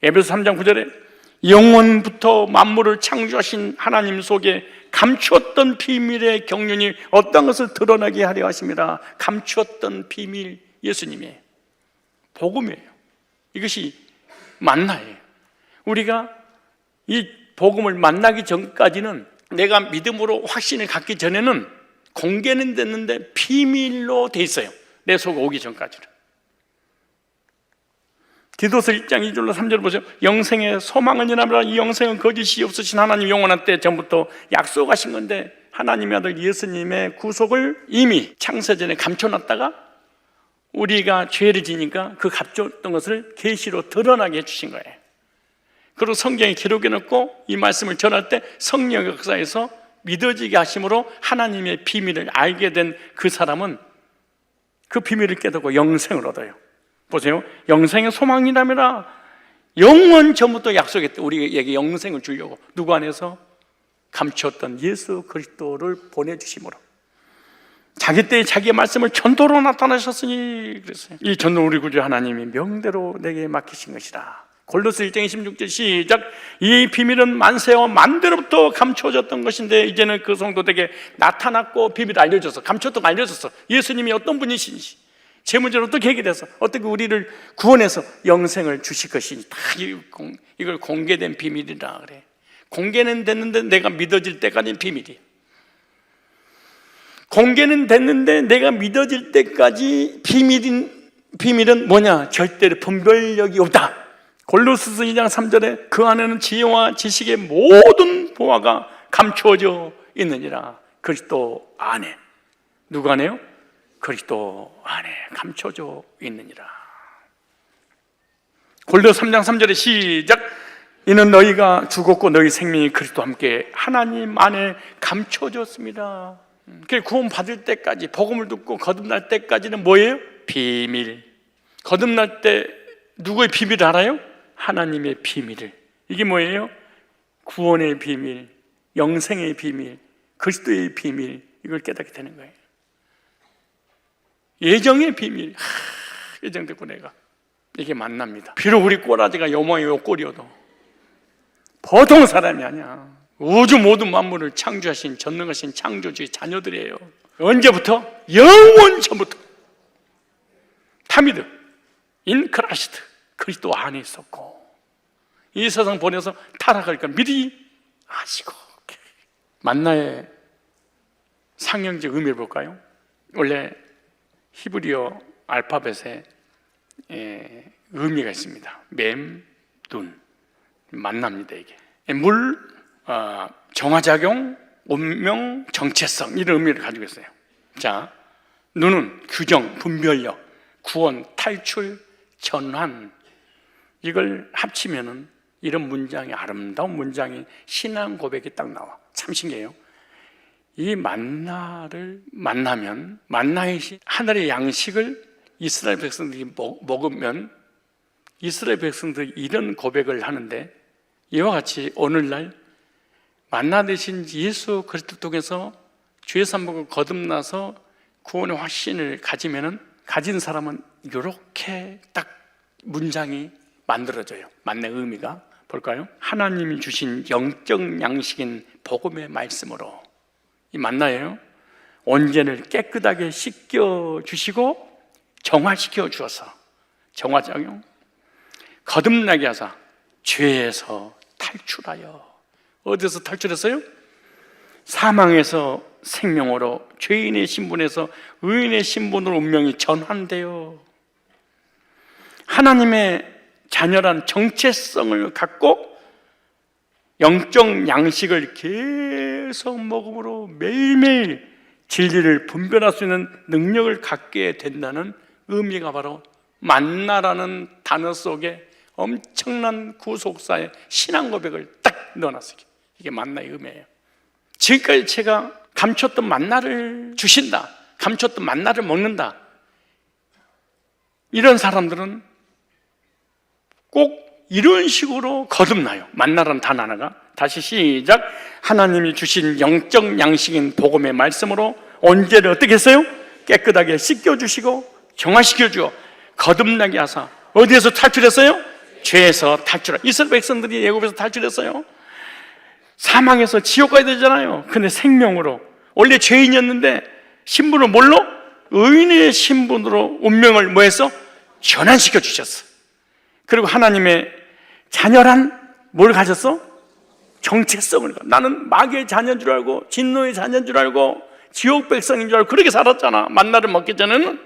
A: 에베소 3장 9절에 영원부터 만물을 창조하신 하나님 속에 감추었던 비밀의 경륜이 어떤 것을 드러나게 하려 하십니다. 감추었던 비밀, 예수님이에요. 복음이에요. 이것이 만나예요. 우리가 이 복음을 만나기 전까지는, 내가 믿음으로 확신을 갖기 전에는 공개는 됐는데 비밀로 돼 있어요. 내 속에 오기 전까지는. 디도서 1장 2절로 3절 보세요. 영생의 소망은 이라미라. 이 영생은 거짓이 없으신 하나님 영원한 때 전부터 약속하신 건데, 하나님의 아들 예수님의 구속을 이미 창세전에 감춰놨다가 우리가 죄를 지니까 그 감췄던 것을 계시로 드러나게 해주신 거예요. 그리고 성경에 기록해놓고 이 말씀을 전할 때 성령의 역사에서 믿어지게 하심으로 하나님의 비밀을 알게 된 그 사람은 그 비밀을 깨닫고 영생을 얻어요. 보세요. 영생의 소망이라면 영원 전부터 약속했대. 우리에게 영생을 주려고 누구 안에서? 감추었던 예수 그리스도를 보내주심으로 자기 때에 자기의 말씀을 전도로 나타나셨으니 그랬어요. 이 전도 우리 구주 하나님이 명대로 내게 맡기신 것이다. 골로새 1장 26절 시작. 이 비밀은 만세와 만대로부터 감춰졌던 것인데 이제는 그 성도들에게 나타났고 비밀을 알려줘서, 감췄던 거 알려줬어. 예수님이 어떤 분이신지, 제 문제를 어떻게 해결해서 어떻게 우리를 구원해서 영생을 주실 것인지 다 이걸 공개된 비밀이라 그래. 공개는 됐는데 내가 믿어질 때까지는 비밀이에요. 공개는 됐는데 내가 믿어질 때까지 비밀은 뭐냐? 절대로 분별력이 없다. 골로새서 2장 3절에 그 안에는 지혜와 지식의 모든 보화가 감추어져 있느니라. 그리스도 안에. 누구 안에요? 그리스도 안에 감춰져 있느니라. 골로새 3장 3절에 시작. 이는 너희가 죽었고 너희 생명이 그리스도와 함께 하나님 안에 감춰졌습니다. 구원 받을 때까지, 복음을 듣고 거듭날 때까지는 뭐예요? 비밀. 거듭날 때 누구의 비밀을 알아요? 하나님의 비밀을. 이게 뭐예요? 구원의 비밀, 영생의 비밀, 그리스도의 비밀. 이걸 깨닫게 되는 거예요. 예정의 비밀. 예정됐고 내가 이게 만납니다. 비록 우리 꼬라지가 요모의 요꼴이어도 보통 사람이 아니야. 우주 모든 만물을 창조하신 전능하신 창조주의 자녀들이에요. 언제부터? 영원 전부터. 타미드 인 크라시트, 그리스도 안에 있었고 이 세상 보내서 타락하니까 미리 아시고. 만나의 상형적 의미를 볼까요? 원래 히브리어 알파벳에 의미가 있습니다. 맴, 눈, 만납니다. 이게 물, 정화작용, 운명, 정체성, 이런 의미를 가지고 있어요. 자, 눈은 규정, 분별력, 구원, 탈출, 전환. 이걸 합치면은 이런 문장이, 아름다운 문장이 신앙 고백이 딱 나와. 참 신기해요. 이 만나를 만나면, 만나의 하늘의 양식을 이스라엘 백성들이 먹으면 이스라엘 백성들이 이런 고백을 하는데, 이와 같이 오늘날 만나 되신 예수 그리스도 통해서 죄 사함을 거듭나서 구원의 확신을 가진 사람은 이렇게 딱 문장이 만들어져요. 만나의 의미가 볼까요? 하나님이 주신 영적 양식인 복음의 말씀으로 이 만나예요. 온전을 깨끗하게 씻겨 주시고 정화시켜 주어서 정화작용, 거듭나게 하사 죄에서 탈출하여. 어디서 탈출했어요? 사망에서 생명으로, 죄인의 신분에서 의인의 신분으로 운명이 전환돼요. 하나님의 자녀란 정체성을 갖고 영적 양식을 계속 먹음으로 매일매일 진리를 분별할 수 있는 능력을 갖게 된다는 의미가 바로 만나라는 단어 속에 엄청난 구속사의 신앙 고백을 딱 넣어놨어요. 이게 만나의 의미예요. 지금까지 제가 감췄던 만나를 주신다, 감췄던 만나를 먹는다, 이런 사람들은 꼭 이런 식으로 거듭나요. 만나라는 단어 하나가. 다시 시작. 하나님이 주신 영적 양식인 복음의 말씀으로 언제를 어떻게 했어요? 깨끗하게 씻겨주시고 정화시켜주고 거듭나게 하사. 어디에서 탈출했어요? 죄에서 탈출. 이스라엘 백성들이 애굽에서 탈출했어요. 사망에서 지옥 가야 되잖아요. 근데 생명으로, 원래 죄인이었는데 신분을 뭘로? 의인의 신분으로 운명을 뭐해서? 전환시켜 주셨어. 그리고 하나님의 자녀란 뭘 가졌어? 정체성을. 나는 마귀의 자녀인 줄 알고 진노의 자녀인 줄 알고 지옥 백성인 줄 알고 그렇게 살았잖아, 만나를 먹기 전에는.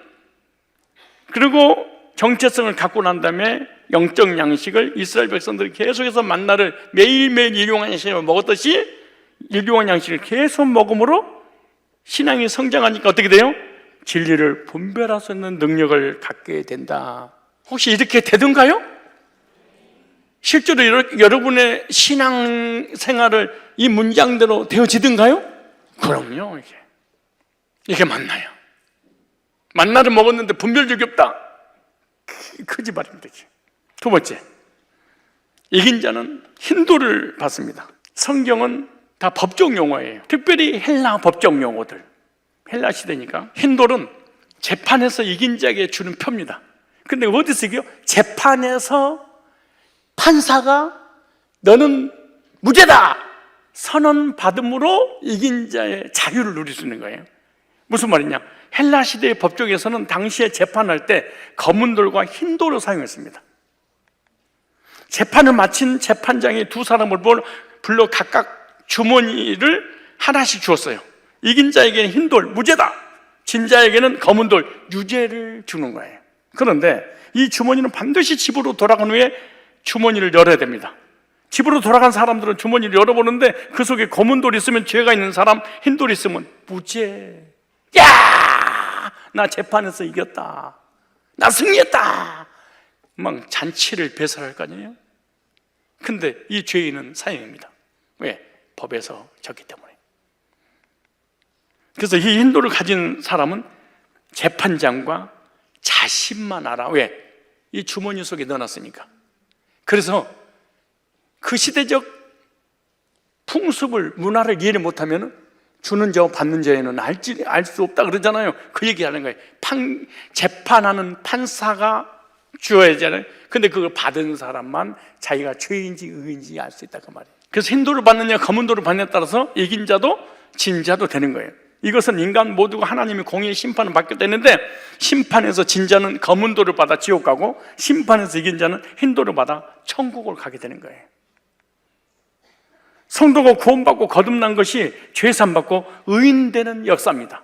A: 그리고 정체성을 갖고 난 다음에 영적 양식을, 이스라엘 백성들이 계속해서 만나를 매일매일 일용한 양식을 먹었듯이 일용한 양식을 계속 먹음으로 신앙이 성장하니까 어떻게 돼요? 진리를 분별할 수 있는 능력을 갖게 된다. 혹시 이렇게 되던가요? 실제로 여러분의 신앙생활을 이 문장대로 되어지던가요? 그럼요. 이게 만나요. 만나를 먹었는데 분별력이 없다, 크지 말입니다. 두 번째, 이긴 자는 힌도를 받습니다. 성경은 다 법적 용어예요. 특별히 헬라 법적 용어들. 헬라 시대니까 힌도는 재판에서 이긴 자에게 주는 표입니다. 근데 어디서 이겨요? 재판에서 판사가 너는 무죄다 선언 받음으로 이긴 자의 자유를 누릴 수 있는 거예요. 무슨 말이냐? 헬라 시대의 법정에서는 당시에 재판할 때 검은 돌과 흰 돌을 사용했습니다. 재판을 마친 재판장이 두 사람을 불러 각각 주머니를 하나씩 주었어요. 이긴 자에게는 흰 돌, 무죄다. 진 자에게는 검은 돌, 유죄를 주는 거예요. 그런데 이 주머니는 반드시 집으로 돌아간 후에 주머니를 열어야 됩니다. 집으로 돌아간 사람들은 주머니를 열어보는데 그 속에 검은 돌이 있으면 죄가 있는 사람, 흰 돌이 있으면 무죄. 야! 나 재판에서 이겼다, 나 승리했다, 막 잔치를 배설할 거 아니에요? 근데 이 죄인은 사형입니다. 왜? 법에서 졌기 때문에. 그래서 이 흰 돌을 가진 사람은 재판장과 자신만 알아. 왜? 이 주머니 속에 넣어놨으니까. 그래서 그 시대적 풍습을, 문화를 이해를 못하면 주는 자와 받는 자에는 알 수 없다 그러잖아요. 그 얘기하는 거예요. 재판하는 판사가 주어야 되잖아요. 근데 그걸 받은 사람만 자기가 죄인지 의인지 알 수 있다 그 말이에요. 그래서 흰 돌을 받느냐 검은 돌을 받느냐에 따라서 이긴 자도 진 자도 되는 거예요. 이것은 인간 모두가 하나님의 공의의 심판을 받게 되는데, 심판에서 진 자는 검은 돌을 받아 지옥 가고 심판에서 이긴 자는 흰 돌을 받아 천국을 가게 되는 거예요. 성도가 구원받고 거듭난 것이 죄산 받고 의인되는 역사입니다.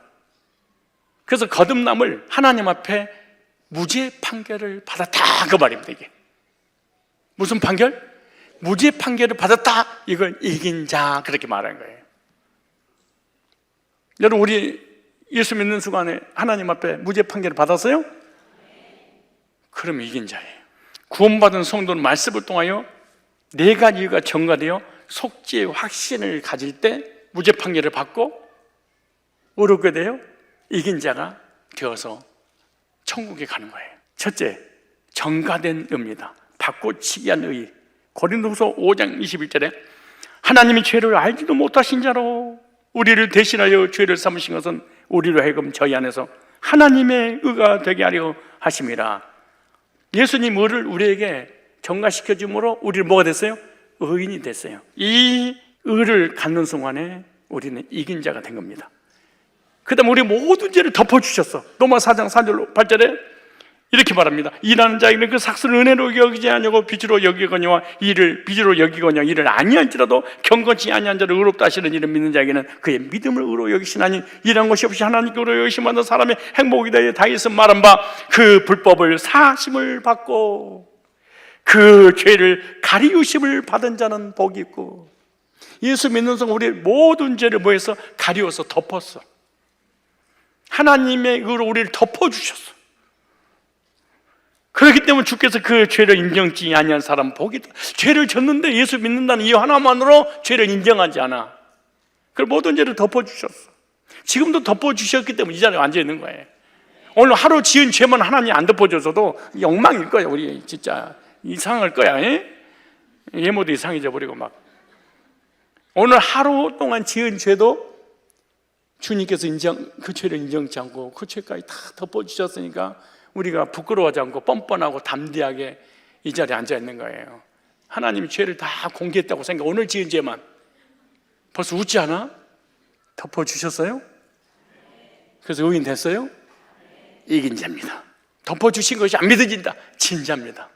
A: 그래서 거듭남을 하나님 앞에 무죄 판결을 받았다 그 말입니다. 이게 무슨 판결? 무죄 판결을 받았다, 이걸 이긴 자, 그렇게 말하는 거예요. 여러분, 우리 예수 믿는 순간에 하나님 앞에 무죄 판결을 받았어요? 그럼 이긴 자예요. 구원받은 성도는 말씀을 통하여 네 가지가 전가되어 속죄의 확신을 가질 때 무죄 판결을 받고 어렵게 돼요. 이긴 자가 되어서 천국에 가는 거예요. 첫째, 전가된 의입니다. 바꿔치기 한 의. 고린도후서 5장 21절에 하나님이 죄를 알지도 못하신 자로 우리를 대신하여 죄를 삼으신 것은 우리로 하여금 저희 안에서 하나님의 의가 되게 하려 하심이라. 예수님 의를 우리에게 전가시켜 줌으로 우리를 뭐가 됐어요? 의인이 됐어요. 이 의를 갖는 순간에 우리는 이긴 자가 된 겁니다. 그 다음 우리 모든 죄를 덮어주셨어. 로마 4장 4절 8절에 이렇게 말합니다. 일하는 자에게는 그 삭슬을 은혜로 여기지 아니하고 빚으로 여기거니와 이를 빚으로 여기거니와 이를 아니할지라도 경건치 아니한 자를 의롭다 하시는 이를 믿는 자에게는 그의 믿음을 의로 여기시나니 일한 것이 없이 하나님께 의로 여기심 받는 사람의 행복이다. 다윗은 말한 바 그 불법을 사심을 받고 그 죄를 가리우심을 받은 자는 복이 있고, 예수 믿는 순간 우리 모든 죄를 뭐해서 가리워서 덮었어. 하나님의 의로 우리를 덮어주셨어. 그렇기 때문에 주께서 그 죄를 인정치 아니한 사람 복이다. 죄를 졌는데 예수 믿는다는 이유 하나만으로 죄를 인정하지 않아. 그 모든 죄를 덮어주셨어. 지금도 덮어주셨기 때문에 이 자리에 앉아 있는 거예요. 오늘 하루 지은 죄만 하나님 안 덮어줘서도 엉망일 거야. 우리 진짜 이상할 거야. 예모도 이상해져 버리고 막. 오늘 하루 동안 지은 죄도 주님께서 그 죄를 인정치 않고 그 죄까지 다 덮어주셨으니까 우리가 부끄러워하지 않고 뻔뻔하고 담대하게 이 자리에 앉아 있는 거예요. 하나님이 죄를 다 공개했다고 생각해. 오늘 지은 죄만 벌써 웃지 않아? 덮어주셨어요? 그래서 의인 됐어요? 이긴 자입니다. 덮어주신 것이 안 믿어진다, 진자입니다.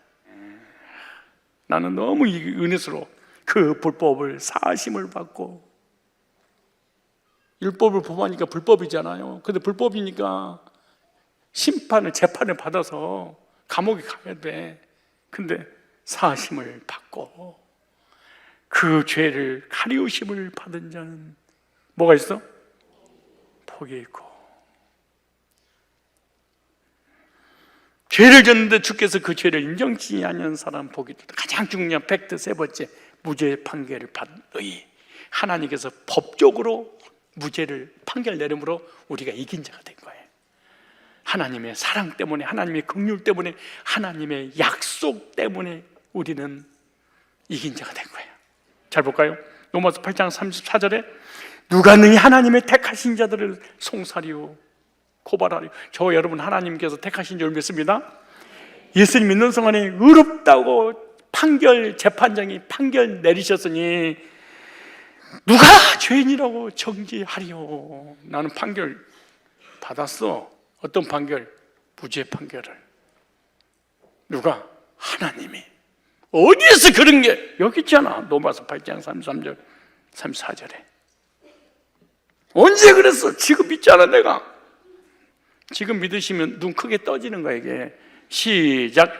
A: 나는 너무 은혜스러워. 그 불법을 사심을 받고, 율법을 범하니까 불법이잖아요. 근데 불법이니까 재판을 받아서 감옥에 가야 돼. 근데 사심을 받고 그 죄를 가리우심을 받은 자는 뭐가 있어? 복이 있고. 죄를 졌는데 주께서 그 죄를 인정치 아니한 사람 복이 있다. 가장 중요한 팩트 세 번째, 무죄 판결을 받은 의. 하나님께서 법적으로 무죄를 판결 내림으로 우리가 이긴 자가 된 거예요. 하나님의 사랑 때문에, 하나님의 긍휼 때문에, 하나님의 약속 때문에 우리는 이긴 자가 된 거예요. 잘 볼까요? 로마서 8장 34절에 누가 능히 하나님의 택하신 자들을 송사리오 고발하리오. 저 여러분 하나님께서 택하신 줄 믿습니다. 예수님 믿는 순간에 의롭다고 재판장이 판결 내리셨으니 누가 죄인이라고 정지하리오. 나는 판결 받았어. 어떤 판결? 무죄 판결을. 누가? 하나님이. 어디에서 그런 게? 여기 있잖아. 로마서 8장 33절 34절에. 언제 그랬어? 지금 믿잖아. 내가 지금 믿으시면 눈 크게 떠지는 거야. 이게 시작.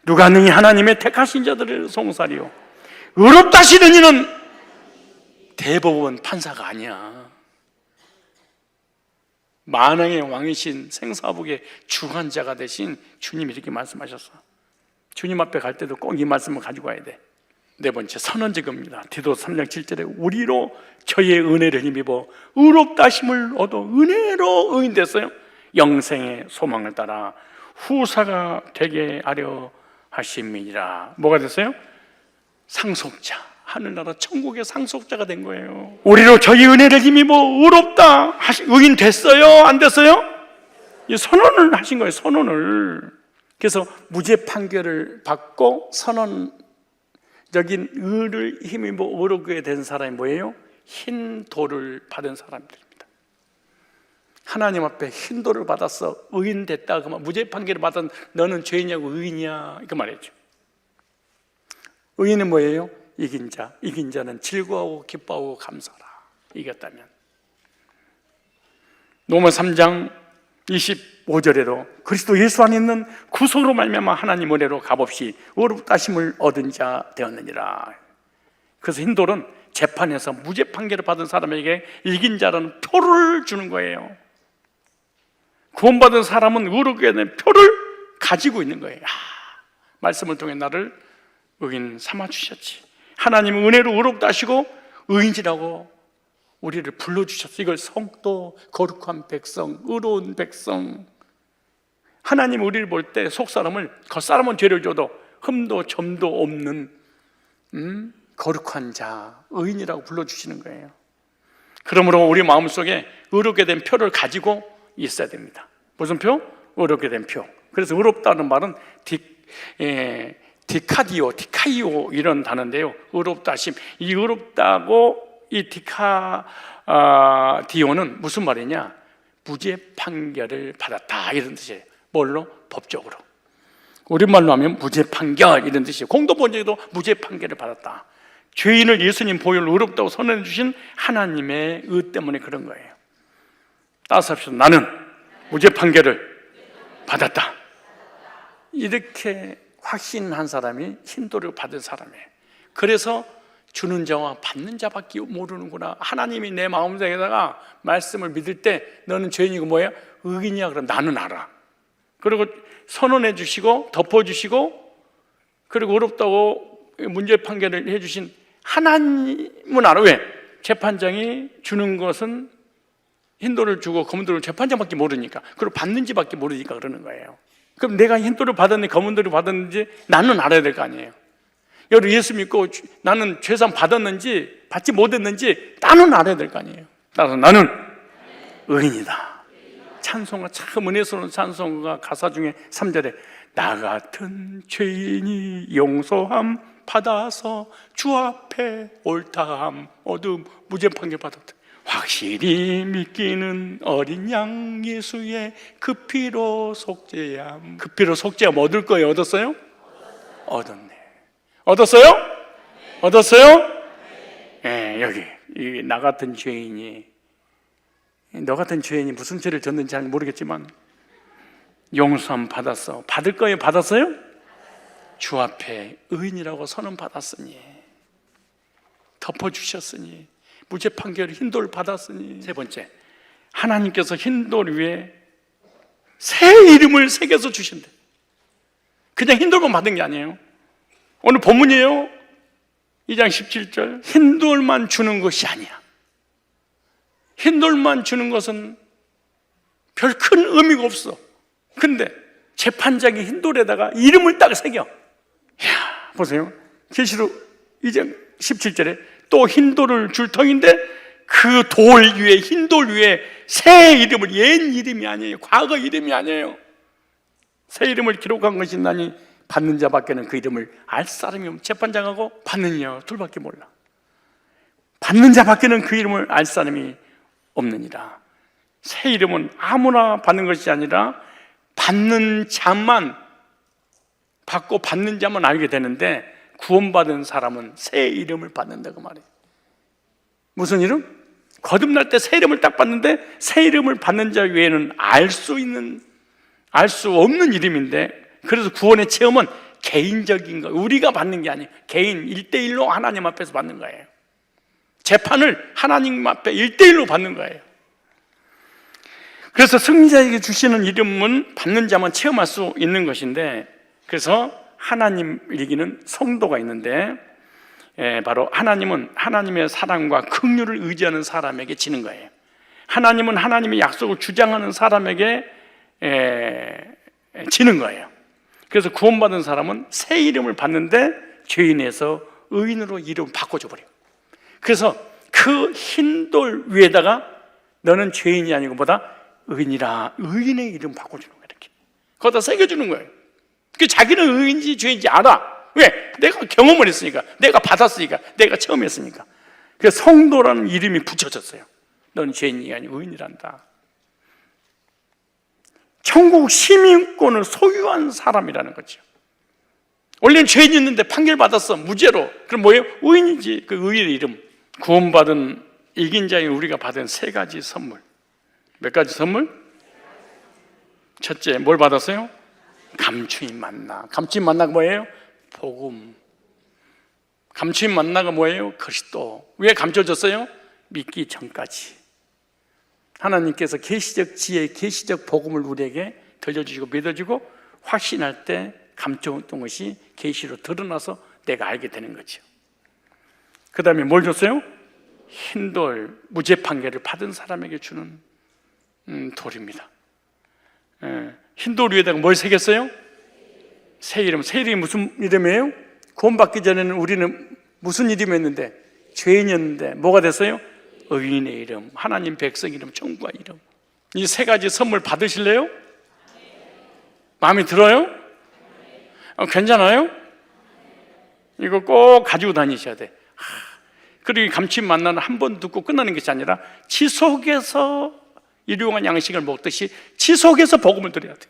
A: 누가 능히 하나님의 택하신 자들을 송사리오. 의롭다 하시는 이는 대법원 판사가 아니야. 만왕의 왕이신 생사복의 주관자가 되신 주님이 이렇게 말씀하셨어. 주님 앞에 갈 때도 꼭 이 말씀을 가지고 가야 돼. 네 번째, 선언적입니다. 디도 3장 7절에 우리로 저의 은혜를 힘입어 의롭다 하심을 얻어 은혜로 의인 됐어요. 영생의 소망을 따라 후사가 되게 하려 하심이니라. 뭐가 됐어요? 상속자, 하늘나라 천국의 상속자가 된 거예요. 우리로 저희 은혜를 힘입어 의롭다 의인 됐어요? 안 됐어요? 이 선언을 하신 거예요. 선언을. 그래서 무죄 판결을 받고 선언적인 의를 힘입어 의롭게 된 사람이 뭐예요? 흰 돌을 받은 사람들입니다. 하나님 앞에 흰 돌을 받았어. 의인 됐다. 그만 무죄 판결을 받은 너는 죄인이냐고 의인이야. 이렇게 말했죠. 의인은 뭐예요? 이긴 자. 이긴 자는 즐거워하고 기뻐하고 감사하라. 이겼다면. 로마서 3장 25절에도 그리스도 예수 안에 있는 구속으로 말미암아 하나님 은혜로 값없이 의롭다 하심을 얻은 자 되었느니라. 그래서 흰돌은 재판에서 무죄 판결을 받은 사람에게 이긴 자라는 표를 주는 거예요. 구원받은 사람은 의롭게 된 표를 가지고 있는 거예요. 말씀을 통해 나를 의인 삼아주셨지. 하나님은 은혜로 의롭다 하시고 의인이라고 우리를 불러주셨어. 이걸 성도, 거룩한 백성, 의로운 백성. 하나님 우리를 볼 때 속사람을, 겉사람은 죄를 줘도 흠도 점도 없는 거룩한 자, 의인이라고 불러주시는 거예요. 그러므로 우리 마음속에 의롭게 된 표를 가지고 있어야 됩니다. 무슨 표? 의롭게 된 표. 그래서 의롭다는 말은 디카이오 이런 단어인데요. 의롭다 하심. 이 의롭다고 이 디오는 무슨 말이냐? 무죄 판결을 받았다 이런 뜻이에요. 뭘로? 법적으로. 우리말로 하면 무죄 판결 이런 뜻이에요. 공동번제도 무죄 판결을 받았다. 죄인을 예수님 보혈로 의롭다고 선언해 주신 하나님의 의 때문에 그런 거예요. 따라서 합시다. 나는 무죄 판결을 받았다. 이렇게 확신한 사람이 힌도를 받은 사람이에요. 그래서 주는 자와 받는 자밖에 모르는구나. 하나님이 내 마음속에다가 말씀을 믿을 때 너는 죄인이고 뭐야? 의인이야. 그럼 나는 알아. 그리고 선언해 주시고 덮어주시고 그리고 어렵다고 문제 판결을 해주신 하나님은 알아. 왜? 재판장이 주는 것은 힌도를 주고 검은돌을 재판장밖에 모르니까, 그리고 받는지밖에 모르니까 그러는 거예요. 그럼 내가 힌도를 받았는지 검은돌을 받았는지 나는 알아야 될 거 아니에요. 여러분 예수 믿고 나는 죄산 받았는지 받지 못했는지 나는 알아야 될 거 아니에요. 따라서 나는 의인이다. 찬송가 참 은혜스러운 찬송가 가사 중에 3절에 나 같은 죄인이 용서함 받아서 주 앞에 옳다함 얻음 무죄 판결 받았다. 확실히 믿기는 어린 양 예수의 그 피로 속죄함. 그 피로 속죄함 얻을 거예요? 얻었어요? 얻었네. 얻었어요? 얻었어요? 네, 여기 이 나 같은 죄인이, 너 같은 죄인이 무슨 죄를 졌는지 잘 모르겠지만 용서함 받았어. 받을 거예요? 받았어요? 주 앞에 의인이라고 선언 받았으니, 덮어주셨으니, 무죄 판결 힌도를 받았으니. 세 번째, 하나님께서 힌돌 위에 새 이름을 새겨서 주신대. 그냥 힌돌만 받은 게 아니에요. 오늘 본문이에요. 2장 17절. 힌돌만 주는 것이 아니야. 힌돌만 주는 것은 별 큰 의미가 없어. 근데 재판장이 힌돌에다가 이름을 딱 새겨. 이야, 보세요. 계시록 2장 17절에 또 흰돌을 줄 터인데 그 돌 위에, 흰돌 위에 새 이름을, 옛 이름이 아니에요. 과거 이름이 아니에요. 새 이름을 기록한 것이 나니 받는 자밖에는 그 이름을 알 사람이 없는. 재판장하고 받는 자 둘밖에 몰라. 받는 자밖에는 그 이름을 알 사람이 없느니라. 새 이름은 아무나 받는 것이 아니라 받는 자만 받고 받는 자만 알게 되는데, 구원받은 사람은 새 이름을 받는다고 말해요. 무슨 이름? 거듭날 때 새 이름을 딱 받는데, 새 이름을 받는 자 외에는 알 수 없는 이름인데, 그래서 구원의 체험은 개인적인 거, 우리가 받는 게 아니에요. 개인 1대1로 하나님 앞에서 받는 거예요. 재판을 하나님 앞에 1대1로 받는 거예요. 그래서 승리자에게 주시는 이름은 받는 자만 체험할 수 있는 것인데, 그래서 하나님 이기는 성도가 있는데, 바로 하나님은 하나님의 사랑과 긍휼을 의지하는 사람에게 지는 거예요. 하나님은 하나님의 약속을 주장하는 사람에게 지는 거예요. 그래서 구원받은 사람은 새 이름을 받는데 죄인에서 의인으로 이름을 바꿔줘 버려요. 그래서 그 흰 돌 위에다가 너는 죄인이 아니고 뭐다? 의인이라, 의인의 이름 바꿔주는 거예요. 이렇게 거기다 새겨주는 거예요. 그 자기는 의인지 죄인지 알아. 왜? 내가 경험을 했으니까, 내가 받았으니까, 내가 처음 했으니까. 그래서 성도라는 이름이 붙여졌어요. 너는 죄인이 아니고 의인이란다. 천국 시민권을 소유한 사람이라는 거죠. 원래는 죄인이었는데 판결받았어, 무죄로. 그럼 뭐예요? 의인이지. 그 의인의 이름. 구원받은 이긴 자인 우리가 받은 세 가지 선물. 몇 가지 선물? 첫째, 뭘 받았어요? 감추인 만나. 감추인 만나가 뭐예요? 복음. 감추인 만나가 뭐예요? 그리스도. 왜 감춰졌어요? 믿기 전까지. 하나님께서 계시적 지혜, 계시적 복음을 우리에게 들려주시고 믿어주고 확신할 때 감춰왔던 것이 계시로 드러나서 내가 알게 되는 거죠. 그 다음에 뭘 줬어요? 흰돌, 무죄 판결을 받은 사람에게 주는 돌입니다. 흰돌 위에다가 뭘 새겼어요? 새 이름. 새 이름이 무슨 이름이에요? 구원받기 전에는 우리는 무슨 이름이었는데? 죄인이었는데 뭐가 됐어요? 의인의 이름, 하나님 백성 이름, 천국의 이름. 이 세 가지 선물 받으실래요? 마음에 들어요? 괜찮아요? 이거 꼭 가지고 다니셔야 돼. 그리고 감추인 만나는 한 번 듣고 끝나는 것이 아니라 지속해서 일용한 양식을 먹듯이 지속해서 복음을 드려야 돼.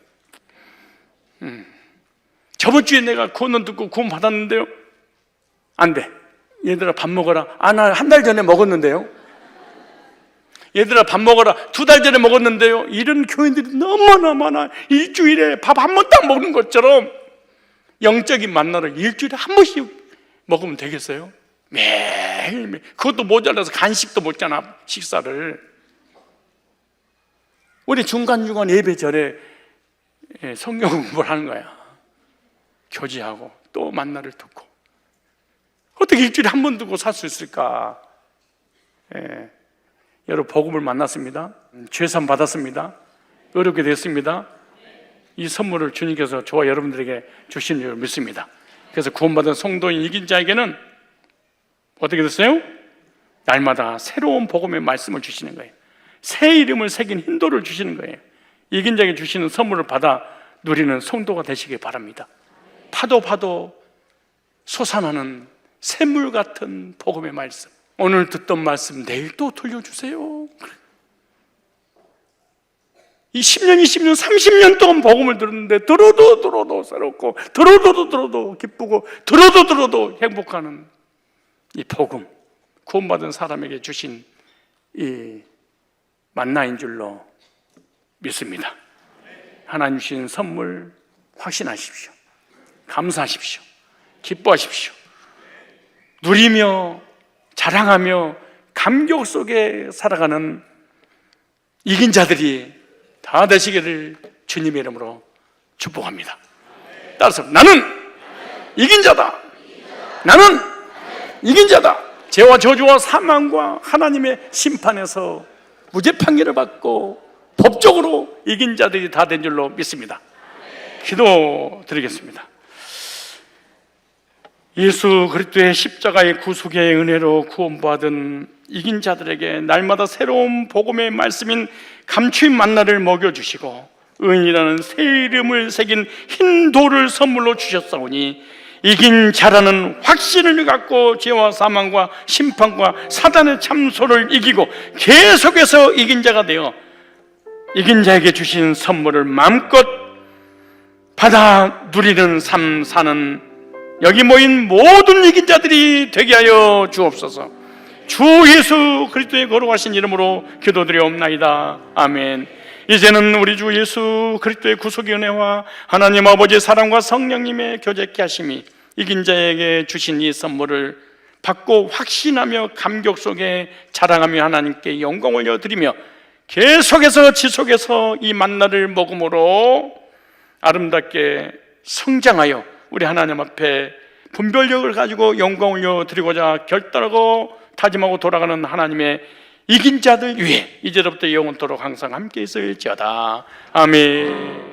A: 저번 주에 내가 구원 듣고 구원 받았는데요. 안 돼. 얘들아 밥 먹어라. 아, 나 한 달 전에 먹었는데요. 얘들아 밥 먹어라. 2달 전에 먹었는데요. 이런 교인들이 너무나 많아. 일주일에 밥 한 번도 안 먹는 것처럼 영적인 만나를 일주일에 한 번씩 먹으면 되겠어요? 매일매일. 그것도 모자라서 간식도 먹잖아, 식사를. 우리 중간중간 예배절에 성경 공부를 하는 거야. 교제하고 또 만나를 듣고. 어떻게 일주일에 한 번 듣고 살 수 있을까? 여러분 복음을 만났습니다. 죄산 받았습니다. 어렵게 됐습니다. 이 선물을 주님께서 저와 여러분들에게 주신 줄 믿습니다. 그래서 구원받은 성도인 이긴 자에게는 어떻게 됐어요? 날마다 새로운 복음의 말씀을 주시는 거예요. 새 이름을 새긴 hin도를 주시는 거예요. 이긴 자에게 주시는 선물을 받아 누리는 성도가 되시길 바랍니다. 파도 솟아나는 샘물 같은 복음의 말씀. 오늘 듣던 말씀 내일 또 들려주세요. 이 10년, 20년, 30년 동안 복음을 들었는데 들어도 새롭고 들어도 기쁘고 들어도 행복하는 이 복음, 구원받은 사람에게 주신 이 만나인 줄로 믿습니다. 하나님 주신 선물 확신하십시오. 감사하십시오. 기뻐하십시오. 누리며 자랑하며 감격 속에 살아가는 이긴 자들이 다 되시기를 주님의 이름으로 축복합니다. 따라서 나는 이긴 자다. 나는 이긴 자다. 죄와 저주와 사망과 하나님의 심판에서 무죄 판결을 받고 법적으로 이긴 자들이 다 된 줄로 믿습니다. 기도 드리겠습니다. 예수 그리스도의 십자가의 구속의 은혜로 구원받은 이긴 자들에게 날마다 새로운 복음의 말씀인 감추인 만나를 먹여주시고 의인이라는 새 이름을 새긴 흰 돌을 선물로 주셨사오니 이긴 자라는 확신을 갖고 죄와 사망과 심판과 사단의 참소를 이기고 계속해서 이긴 자가 되어 이긴 자에게 주신 선물을 마음껏 받아 누리는 삶 사는 여기 모인 모든 이긴 자들이 되게 하여 주옵소서. 주 예수 그리스도의 거룩하신 이름으로 기도드리옵나이다. 아멘. 이제는 우리 주 예수 그리스도의 구속의 은혜와 하나님 아버지의 사랑과 성령님의 교제케 하심이 이긴 자에게 주신 이 선물을 받고 확신하며 감격 속에 자랑하며 하나님께 영광 올려드리며 계속해서 지속해서 이 만나를 먹음으로 아름답게 성장하여 우리 하나님 앞에 분별력을 가지고 영광 올려드리고자 결단하고 다짐하고 돌아가는 하나님의 이긴 자들 위해 이제부터 영원토록 항상 함께 있을지어다. 아멘.